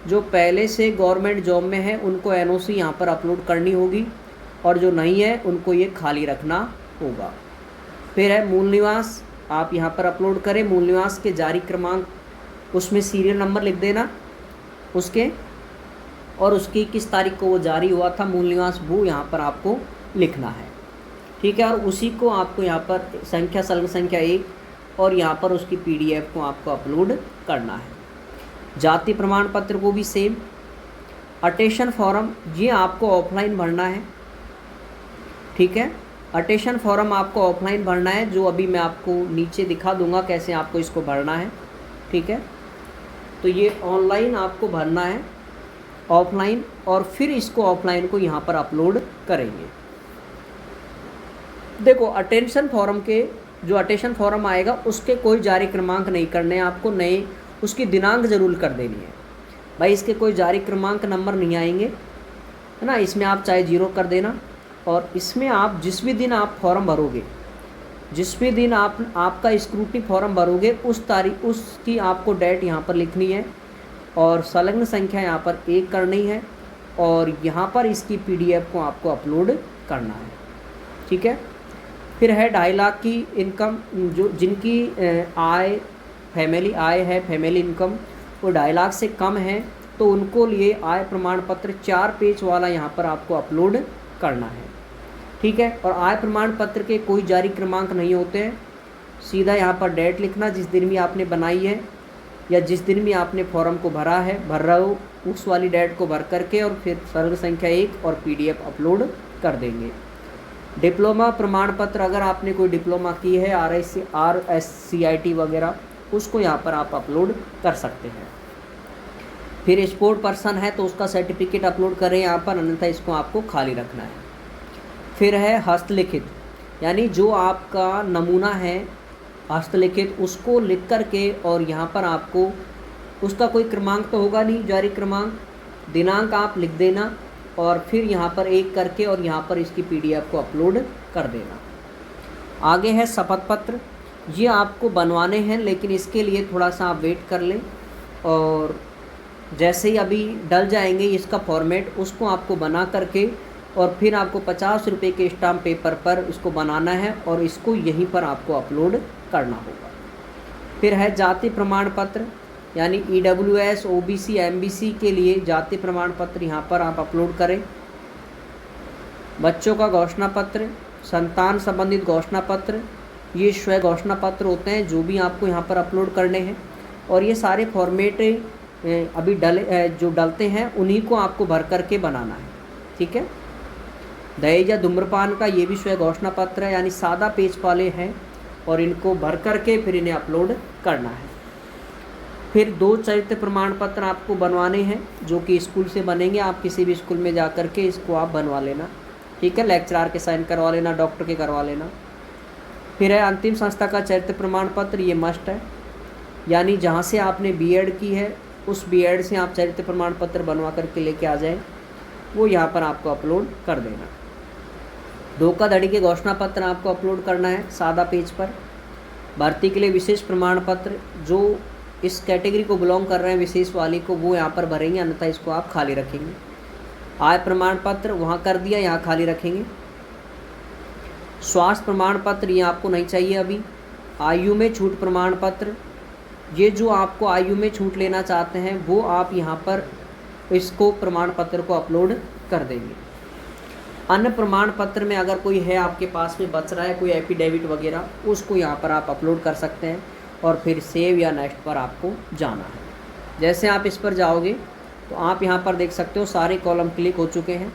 जो पहले से गवर्नमेंट जॉब में है उनको एनओसी यहाँ पर अपलोड करनी होगी, और जो नहीं है उनको ये खाली रखना होगा। फिर है मूल निवास, आप यहाँ पर अपलोड करें मूल निवास के जारी क्रमांक, उसमें सीरियल नंबर लिख देना उसके, और उसकी किस तारीख को वो जारी हुआ था मूल निवास, वो यहाँ पर आपको लिखना है। ठीक है, और उसी को आपको यहाँ पर संख्या सलग संख्या 1 और यहाँ पर उसकी पीडीएफ को आपको अपलोड करना है। जाति प्रमाण पत्र को भी सेम। अटेशन फॉर्म ये आपको ऑफलाइन भरना है। ठीक है, अटेशन फॉर्म आपको ऑफलाइन भरना है, जो अभी मैं आपको नीचे दिखा दूंगा कैसे आपको इसको भरना है। ठीक है, तो ये ऑनलाइन आपको भरना है, ऑफलाइन, और फिर इसको ऑफलाइन को यहाँ पर अपलोड करेंगे। देखो अटेंशन फॉर्म के जो अटेशन फॉर्म आएगा उसके कोई जारी क्रमांक नहीं करने हैं आपको, नए उसकी दिनांक ज़रूर कर देनी है भाई, इसके कोई जारी क्रमांक नंबर नहीं आएंगे, है ना। इसमें आप चाहे 0 कर देना, और इसमें आप जिस भी दिन आप फॉर्म भरोगे, जिस भी दिन आपका स्क्रूटनी फॉर्म भरोगे उस तारीख उसकी आपको डेट यहाँ पर लिखनी है, और संलग्न संख्या यहाँ पर 1 करनी है, और यहाँ पर इसकी पीडीएफ को आपको अपलोड करना है। ठीक है, फिर है 2.5 लाख की इनकम, जो जिनकी आय फैमिली आय है, फैमिली इनकम वो 2.5 लाख से कम है, तो उनको लिए आय प्रमाण पत्र 4 पेज वाला यहाँ पर आपको अपलोड करना है। ठीक है, और आय प्रमाण पत्र के कोई जारी क्रमांक नहीं होते हैं, सीधा यहाँ पर डेट लिखना जिस दिन भी आपने बनाई है या जिस दिन भी आपने फॉर्म को भर रहे हो उस वाली डेट को भर करके, और फिर सर्ग संख्या 1 और पीडीएफ अपलोड कर देंगे। डिप्लोमा प्रमाण पत्र अगर आपने कोई डिप्लोमा की है RSCIT वगैरह, उसको यहाँ पर आप अपलोड कर सकते हैं। फिर स्पोर्ट पर्सन है तो उसका सर्टिफिकेट अपलोड करें यहाँ पर, अन्यथा इसको आपको खाली रखना है। फिर है हस्तलिखित, यानी जो आपका नमूना है हस्तलिखित उसको लिख करके, और यहाँ पर आपको उसका कोई क्रमांक तो होगा नहीं, जारी क्रमांक, दिनांक आप लिख देना, और फिर यहाँ पर 1 करके और यहाँ पर इसकी पीडीएफ को अपलोड कर देना। आगे है शपथ पत्र, ये आपको बनवाने हैं, लेकिन इसके लिए थोड़ा सा आप वेट कर लें, और जैसे ही अभी डल जाएंगे इसका फॉर्मेट, उसको आपको बना करके और फिर आपको 50 रुपये के स्टाम्प पेपर पर इसको बनाना है, और इसको यहीं पर आपको अपलोड करना होगा। फिर है जाति प्रमाण पत्र, यानी EWS OBC MBC के लिए जाति प्रमाण पत्र यहाँ पर आप अपलोड करें। बच्चों का घोषणा पत्र, संतान संबंधित घोषणा पत्र, ये स्वयं घोषणा पत्र होते हैं जो भी आपको यहाँ पर अपलोड करने हैं, और ये सारे फॉर्मेट अभी जो डलते हैं उन्हीं को आपको भर करके बनाना है। ठीक है, दहेज या धूम्रपान का ये भी स्वयं घोषणा पत्र है, यानी सादा पेज वाले हैं, और इनको भर करके फिर इन्हें अपलोड करना है। फिर 2 चरित्र प्रमाण पत्र आपको बनवाने हैं, जो कि स्कूल से बनेंगे, आप किसी भी स्कूल में जा कर के इसको आप बनवा लेना। ठीक है, लेक्चरार के साइन करवा लेना, डॉक्टर के करवा लेना। फिर है अंतिम संस्था का चरित्र प्रमाण पत्र, ये मस्ट है, यानी जहाँ से आपने बीएड की है उस बीएड से आप चरित्र प्रमाण पत्र बनवा करके लेके आ जाएं, वो यहाँ पर आपको अपलोड कर देना। धोखाधड़ी के घोषणा पत्र आपको अपलोड करना है सादा पेज पर। भर्ती के लिए विशेष प्रमाण पत्र, जो इस कैटेगरी को बिलोंग कर रहे हैं विशेष वाली को, वो यहाँ पर भरेंगे, अन्यथा इसको आप खाली रखेंगे। आय प्रमाण पत्र वहाँ कर दिया, यहाँ खाली रखेंगे। स्वास्थ्य प्रमाण पत्र ये आपको नहीं चाहिए अभी। आयु में छूट प्रमाण पत्र, ये जो आपको आयु में छूट लेना चाहते हैं वो आप यहाँ पर इसको प्रमाण पत्र को अपलोड कर देंगे। अन्य प्रमाण पत्र में अगर कोई है आपके पास में बच रहा है कोई एफिडेविट वगैरह, उसको यहाँ पर आप अपलोड कर सकते हैं, और फिर सेव या नेक्स्ट पर आपको जाना है। जैसे आप इस पर जाओगे तो आप यहाँ पर देख सकते हो सारे कॉलम क्लिक हो चुके हैं,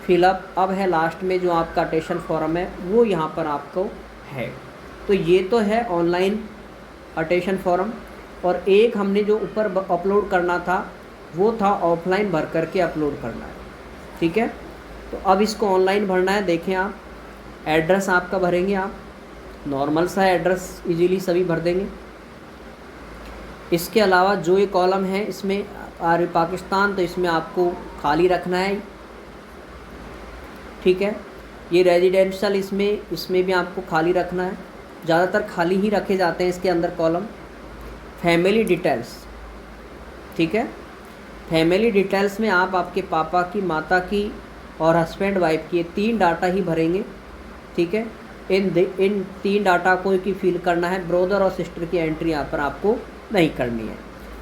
फिलअप। अब है लास्ट में जो आपका अटेशन फॉर्म है वो यहाँ पर आपको है। तो ये तो है ऑनलाइन अटेशन फॉर्म, और एक हमने जो ऊपर अपलोड करना था वो था ऑफलाइन भर करके अपलोड करना है। ठीक है, तो अब इसको ऑनलाइन भरना है। देखें आप, एड्रेस आपका भरेंगे, आप नॉर्मल सा एड्रेस इजीली सभी भर देंगे। इसके अलावा जो ये कॉलम है इसमें पाकिस्तान, तो इसमें आपको खाली रखना है। ठीक है, ये रेजिडेंशियल, इसमें भी आपको खाली रखना है, ज़्यादातर खाली ही रखे जाते हैं इसके अंदर कॉलम। फैमिली डिटेल्स, ठीक है। फैमिली डिटेल्स में आप आपके पापा की, माता की और हस्बैंड वाइफ की ये 3 डाटा ही भरेंगे, ठीक है। इन 3 डाटा को ही फिल करना है। ब्रदर और सिस्टर की एंट्री यहाँ पर आपको नहीं करनी है।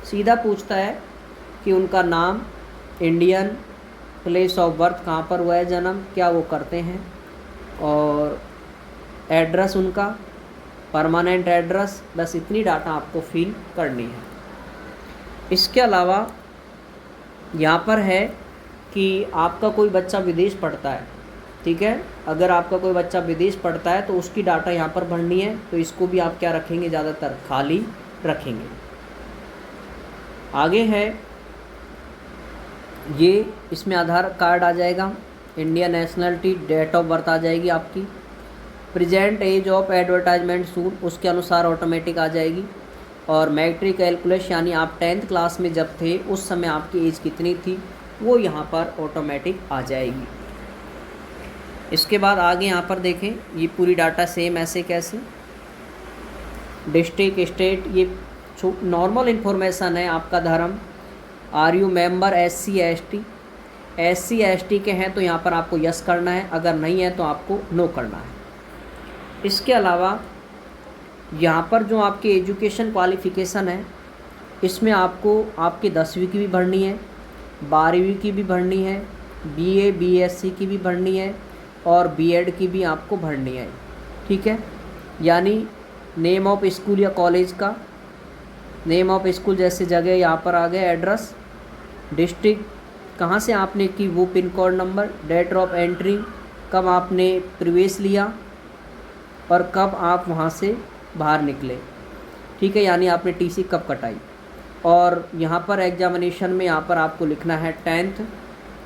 सीधा पूछता है कि उनका नाम, इंडियन, प्लेस ऑफ बर्थ कहाँ पर हुआ है जन्म, क्या वो करते हैं, और एड्रेस उनका, परमानेंट एड्रेस, बस इतनी डाटा आपको फिल करनी है। इसके अलावा यहाँ पर है कि आपका कोई बच्चा विदेश पढ़ता है, ठीक है। अगर आपका कोई बच्चा विदेश पढ़ता है तो उसकी डाटा यहाँ पर भरनी है, तो इसको भी आप क्या रखेंगे, ज़्यादातर खाली रखेंगे। आगे है ये, इसमें आधार कार्ड आ जाएगा, Indian nationality, date of birth आ जाएगी आपकी, प्रेजेंट एज ऑफ एडवर्टाइजमेंट सूट उसके अनुसार ऑटोमेटिक आ जाएगी, और मैट्रिक कैलकुलेशन यानी आप 10th क्लास में जब थे उस समय आपकी एज कितनी थी वो यहाँ पर ऑटोमेटिक आ जाएगी। इसके बाद आगे यहाँ पर देखें, ये पूरी डाटा सेम ऐसे कैसे, डिस्ट्रिक्ट, स्टेट, ये नॉर्मल इन्फॉर्मेशन है। आपका धर्म, are you member SC ST के हैं तो यहाँ पर आपको यस करना है, अगर नहीं है तो आपको नो करना है। इसके अलावा यहाँ पर जो आपकी एजुकेशन क्वालिफ़िकेशन है, इसमें आपको आपकी 10वीं की भी भरनी है, 12वीं की भी भरनी है, BA BSc की भी भरनी है, और B.Ed की भी आपको भरनी है, ठीक है। यानी नेम ऑफ स्कूल या कॉलेज का, नेम ऑफ स्कूल जैसे जगह यहाँ पर आ गया, एड्रेस, डिस्ट्रिक्ट कहाँ से आपने की वो pin code number, date of entry, कब आपने प्रवेश लिया और कब आप वहाँ से बाहर निकले, ठीक है। यानी आपने TC कब कटाई, और यहाँ पर एग्जामिनेशन में यहाँ पर आपको लिखना है 10th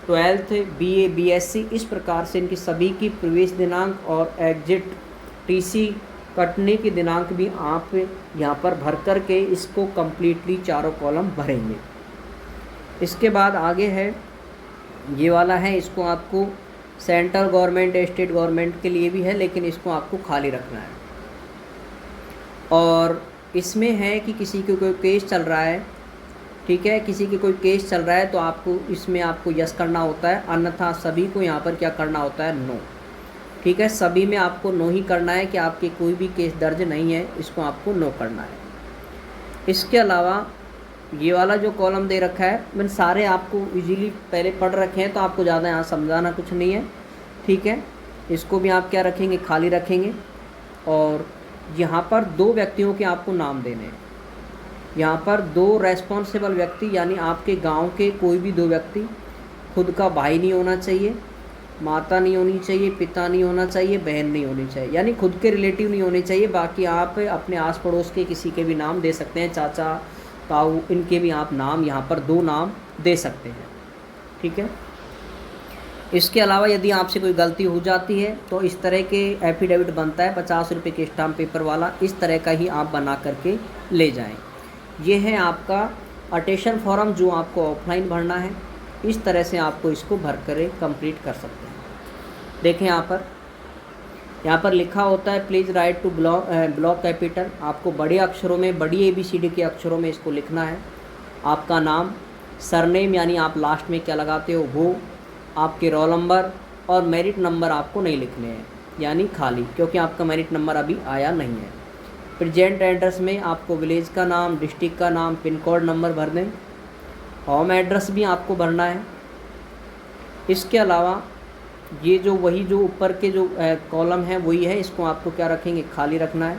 12th BA BSc, इस प्रकार से इनकी सभी की प्रवेश दिनांक और एग्जिट TC कटने की दिनांक भी आप यहाँ पर भर कर के इसको कम्प्लीटली चारों कॉलम भरेंगे। इसके बाद आगे है ये वाला है, इसको आपको सेंट्रल गवर्नमेंट, स्टेट गवर्नमेंट के लिए भी है, लेकिन इसको आपको खाली रखना है। और इसमें है कि किसी के कोई केस चल रहा है, ठीक है, किसी की कोई केस चल रहा है तो आपको इसमें आपको यस करना होता है, अन्यथा सभी को यहाँ पर क्या करना होता है, नो, ठीक है। सभी में आपको नो ही करना है कि आपके कोई भी केस दर्ज नहीं है, इसको आपको नो करना है। इसके अलावा ये वाला जो कॉलम दे रखा है, मैंने सारे आपको इजीली पहले पढ़ रखे हैं तो आपको ज़्यादा यहाँ समझाना कुछ नहीं है, ठीक है। इसको भी आप क्या रखेंगे, खाली रखेंगे। और यहाँ पर 2 व्यक्तियों के आपको नाम देने हैं, यहाँ पर 2 रेस्पॉन्सिबल व्यक्ति, यानी आपके गांव के कोई भी 2 व्यक्ति, खुद का भाई नहीं होना चाहिए, माता नहीं होनी चाहिए, पिता नहीं होना चाहिए, बहन नहीं होनी चाहिए, यानी खुद के रिलेटिव नहीं होने चाहिए। बाकी आप अपने आस पड़ोस के किसी के भी नाम दे सकते हैं, चाचा ताऊ, इनके भी आप नाम यहाँ पर 2 नाम दे सकते हैं, ठीक है। इसके अलावा यदि आपसे कोई गलती हो जाती है तो इस तरह के एफिडेविट बनता है 50 रुपये के स्टाम्प पेपर वाला, इस तरह का ही आप बना करके ले जाएं। ये है आपका अटेशन फॉर्म जो आपको ऑफलाइन भरना है, इस तरह से आपको इसको भर कर कंप्लीट कर सकते हैं। देखें यहाँ पर लिखा होता है please write to block capital, आपको बड़े अक्षरों में, बड़ी ABCD के अक्षरों में इसको लिखना है। आपका नाम, सरनेम यानी आप लास्ट में क्या लगाते हो वो, आपके रोल नंबर और मेरिट नंबर आपको नहीं लिखने हैं, यानी खाली, क्योंकि आपका मेरिट नंबर अभी आया नहीं है। प्रेजेंट एड्रेस में आपको विलेज का नाम, डिस्ट्रिक्ट का नाम, पिन कोड नंबर भर दें। होम एड्रेस भी आपको भरना है। इसके अलावा ये जो वही जो ऊपर के जो कॉलम है वही है, इसको आपको क्या रखेंगे, खाली रखना है।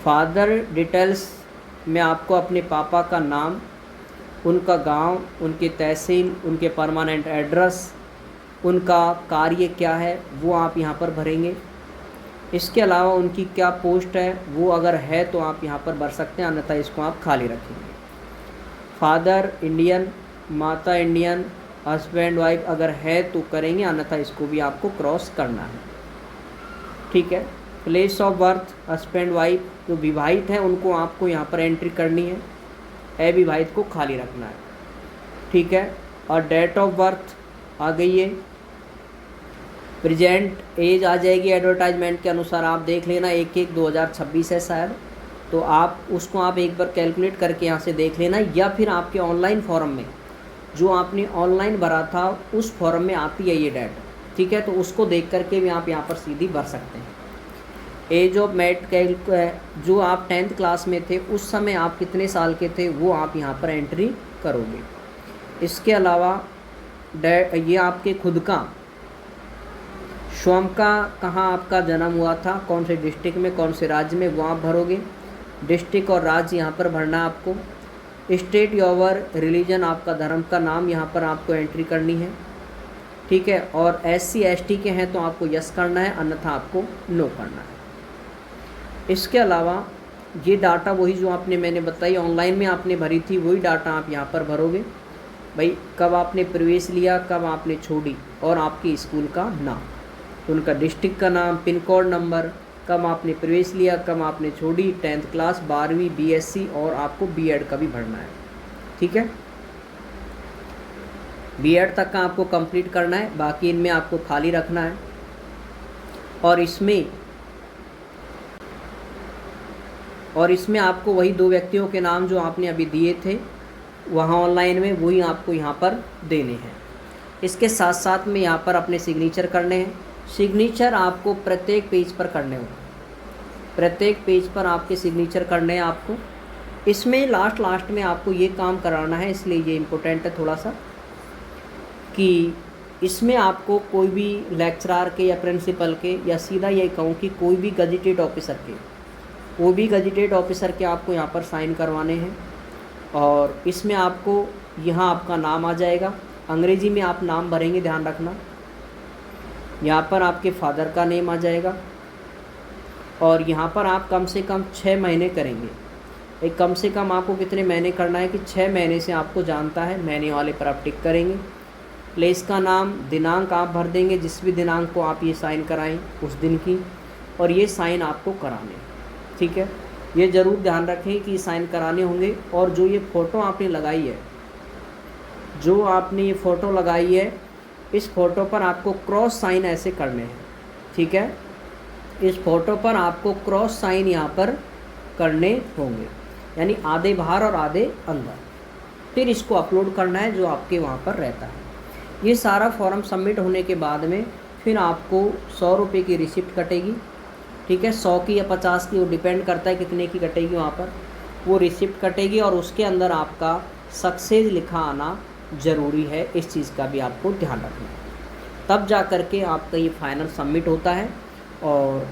फादर डिटेल्स में आपको अपने पापा का नाम, उनका गांव, उनकी तहसील, उनके परमानेंट एड्रेस, उनका कार्य क्या है वो आप यहाँ पर भरेंगे। इसके अलावा उनकी क्या पोस्ट है वो अगर है तो आप यहाँ पर भर सकते हैं, अन्यथा इसको आप खाली रखेंगे। फादर इंडियन, माता इंडियन, हस्बैंड वाइफ अगर है तो करेंगे, अन्यथा इसको भी आपको क्रॉस करना है, ठीक है। Place of birth, husband wife जो विवाहित हैं उनको आपको यहाँ पर एंट्री करनी है, अविवाहित को खाली रखना है, ठीक है। और डेट ऑफ बर्थ आ गई है, प्रेजेंट एज आ जाएगी एडवर्टाइजमेंट के अनुसार, आप देख लेना 1/1/2026 है शायद, तो आप उसको आप एक बार कैलकुलेट करके यहाँ से देख लेना, या फिर आपके ऑनलाइन फॉर्म में जो आपने ऑनलाइन भरा था उस फॉर्म में आती है ये डेट, ठीक है। तो उसको देख करके भी आप यहाँ पर सीधी भर सकते हैं। एज ऑफ मेट जो आप 10th क्लास में थे उस समय आप कितने साल के थे वो आप यहाँ पर एंट्री करोगे। इसके अलावा ये आपके खुद का स्वयं का कहाँ आपका जन्म हुआ था, कौन से डिस्ट्रिक्ट में, कौन से राज्य में, वो आप भरोगे। डिस्ट्रिक्ट और राज्य यहाँ पर भरना है आपको। स्टेट योर रिलीजन, आपका धर्म का नाम यहाँ पर आपको एंट्री करनी है, ठीक है। और SC ST के हैं तो आपको यस करना है, अन्यथा आपको नो करना है। इसके अलावा ये डाटा वही जो आपने मैंने बताई ऑनलाइन में आपने भरी थी वही डाटा आप यहाँ पर भरोगे। भाई कब आपने प्रवेश लिया, कब आपने छोड़ी, और आपकी स्कूल का नाम, उनका डिस्ट्रिक्ट का नाम, पिन कोड नंबर, कब आपने प्रवेश लिया, कब आपने छोड़ी, 10th क्लास, 12वीं, BSc, और आपको B.Ed का भी भरना है, ठीक है। B.Ed तक का आपको कंप्लीट करना है, बाकी इनमें आपको खाली रखना है। और इसमें आपको वही 2 व्यक्तियों के नाम जो आपने अभी दिए थे वहाँ ऑनलाइन में, वही आपको यहाँ पर देने हैं। इसके साथ साथ में यहाँ पर अपने सिग्नेचर करने हैं। सिग्नेचर आपको प्रत्येक पेज पर करने होंगे, प्रत्येक पेज पर आपके सिग्नेचर करने हैं आपको। इसमें लास्ट में आपको ये काम कराना है, इसलिए ये इम्पोर्टेंट है थोड़ा सा, कि इसमें आपको कोई भी लेक्चरर के या प्रिंसिपल के, या सीधा ये कहूँ कि कोई भी गजेटेड ऑफिसर के, वो भी गजेटेड ऑफिसर के आपको यहाँ पर साइन करवाने हैं। और इसमें आपको यहाँ आपका नाम आ जाएगा, अंग्रेजी में आप नाम भरेंगे, ध्यान रखना। यहाँ पर आपके फादर का नेम आ जाएगा, और यहाँ पर आप कम से कम 6 महीने करेंगे। एक कम से कम आपको कितने महीने करना है कि 6 महीने से आपको जानता है, महीने वाले पर आप टिक करेंगे। प्लेस का नाम, दिनांक आप भर देंगे, जिस भी दिनांक को आप ये साइन कराएं उस दिन की, और ये साइन आपको कराने, ठीक है। ये ज़रूर ध्यान रखें कि साइन कराने होंगे। और जो ये फ़ोटो आपने लगाई है, जो आपने ये फ़ोटो लगाई है, इस फ़ोटो पर आपको क्रॉस साइन ऐसे करने हैं, ठीक है। इस फ़ोटो पर आपको क्रॉस साइन यहाँ पर करने होंगे, यानी आधे बाहर और आधे अंदर। फिर इसको अपलोड करना है जो आपके वहाँ पर रहता है। ये सारा फॉर्म सबमिट होने के बाद में फिर आपको 100 रुपये की रिसिप्ट कटेगी, ठीक है। 100 की या 50 की, वो डिपेंड करता है कितने की कटेगी वहाँ पर, वो रिसिप्ट कटेगी। और उसके अंदर आपका सक्सेस लिखा आना ज़रूरी है, इस चीज़ का भी आपको ध्यान रखना है, तब जा कर के आपका ये फाइनल सबमिट होता है। और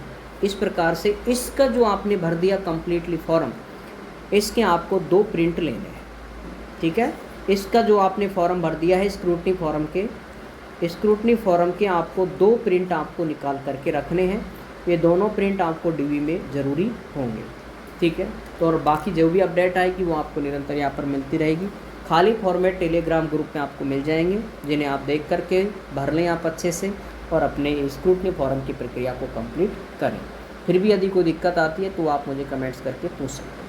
इस प्रकार से इसका जो आपने भर दिया कंप्लीटली फॉर्म, इसके आपको 2 प्रिंट लेने हैं, ठीक है। इसका जो आपने फॉर्म भर दिया है स्क्रूटनी फॉर्म के आपको 2 प्रिंट आपको निकाल करके रखने हैं। ये दोनों प्रिंट आपको DV में ज़रूरी होंगे, ठीक है। तो और बाकी जो भी अपडेट आएगी वो आपको निरंतर यहाँ पर मिलती रहेगी। खाली फॉर्मेट टेलीग्राम ग्रुप में आपको मिल जाएंगे, जिन्हें आप देख करके भर लें आप अच्छे से, और अपने स्क्रूटनी फॉर्म की प्रक्रिया को कंप्लीट करें। फिर भी यदि कोई दिक्कत आती है तो आप मुझे कमेंट्स करके पूछ सकते हैं।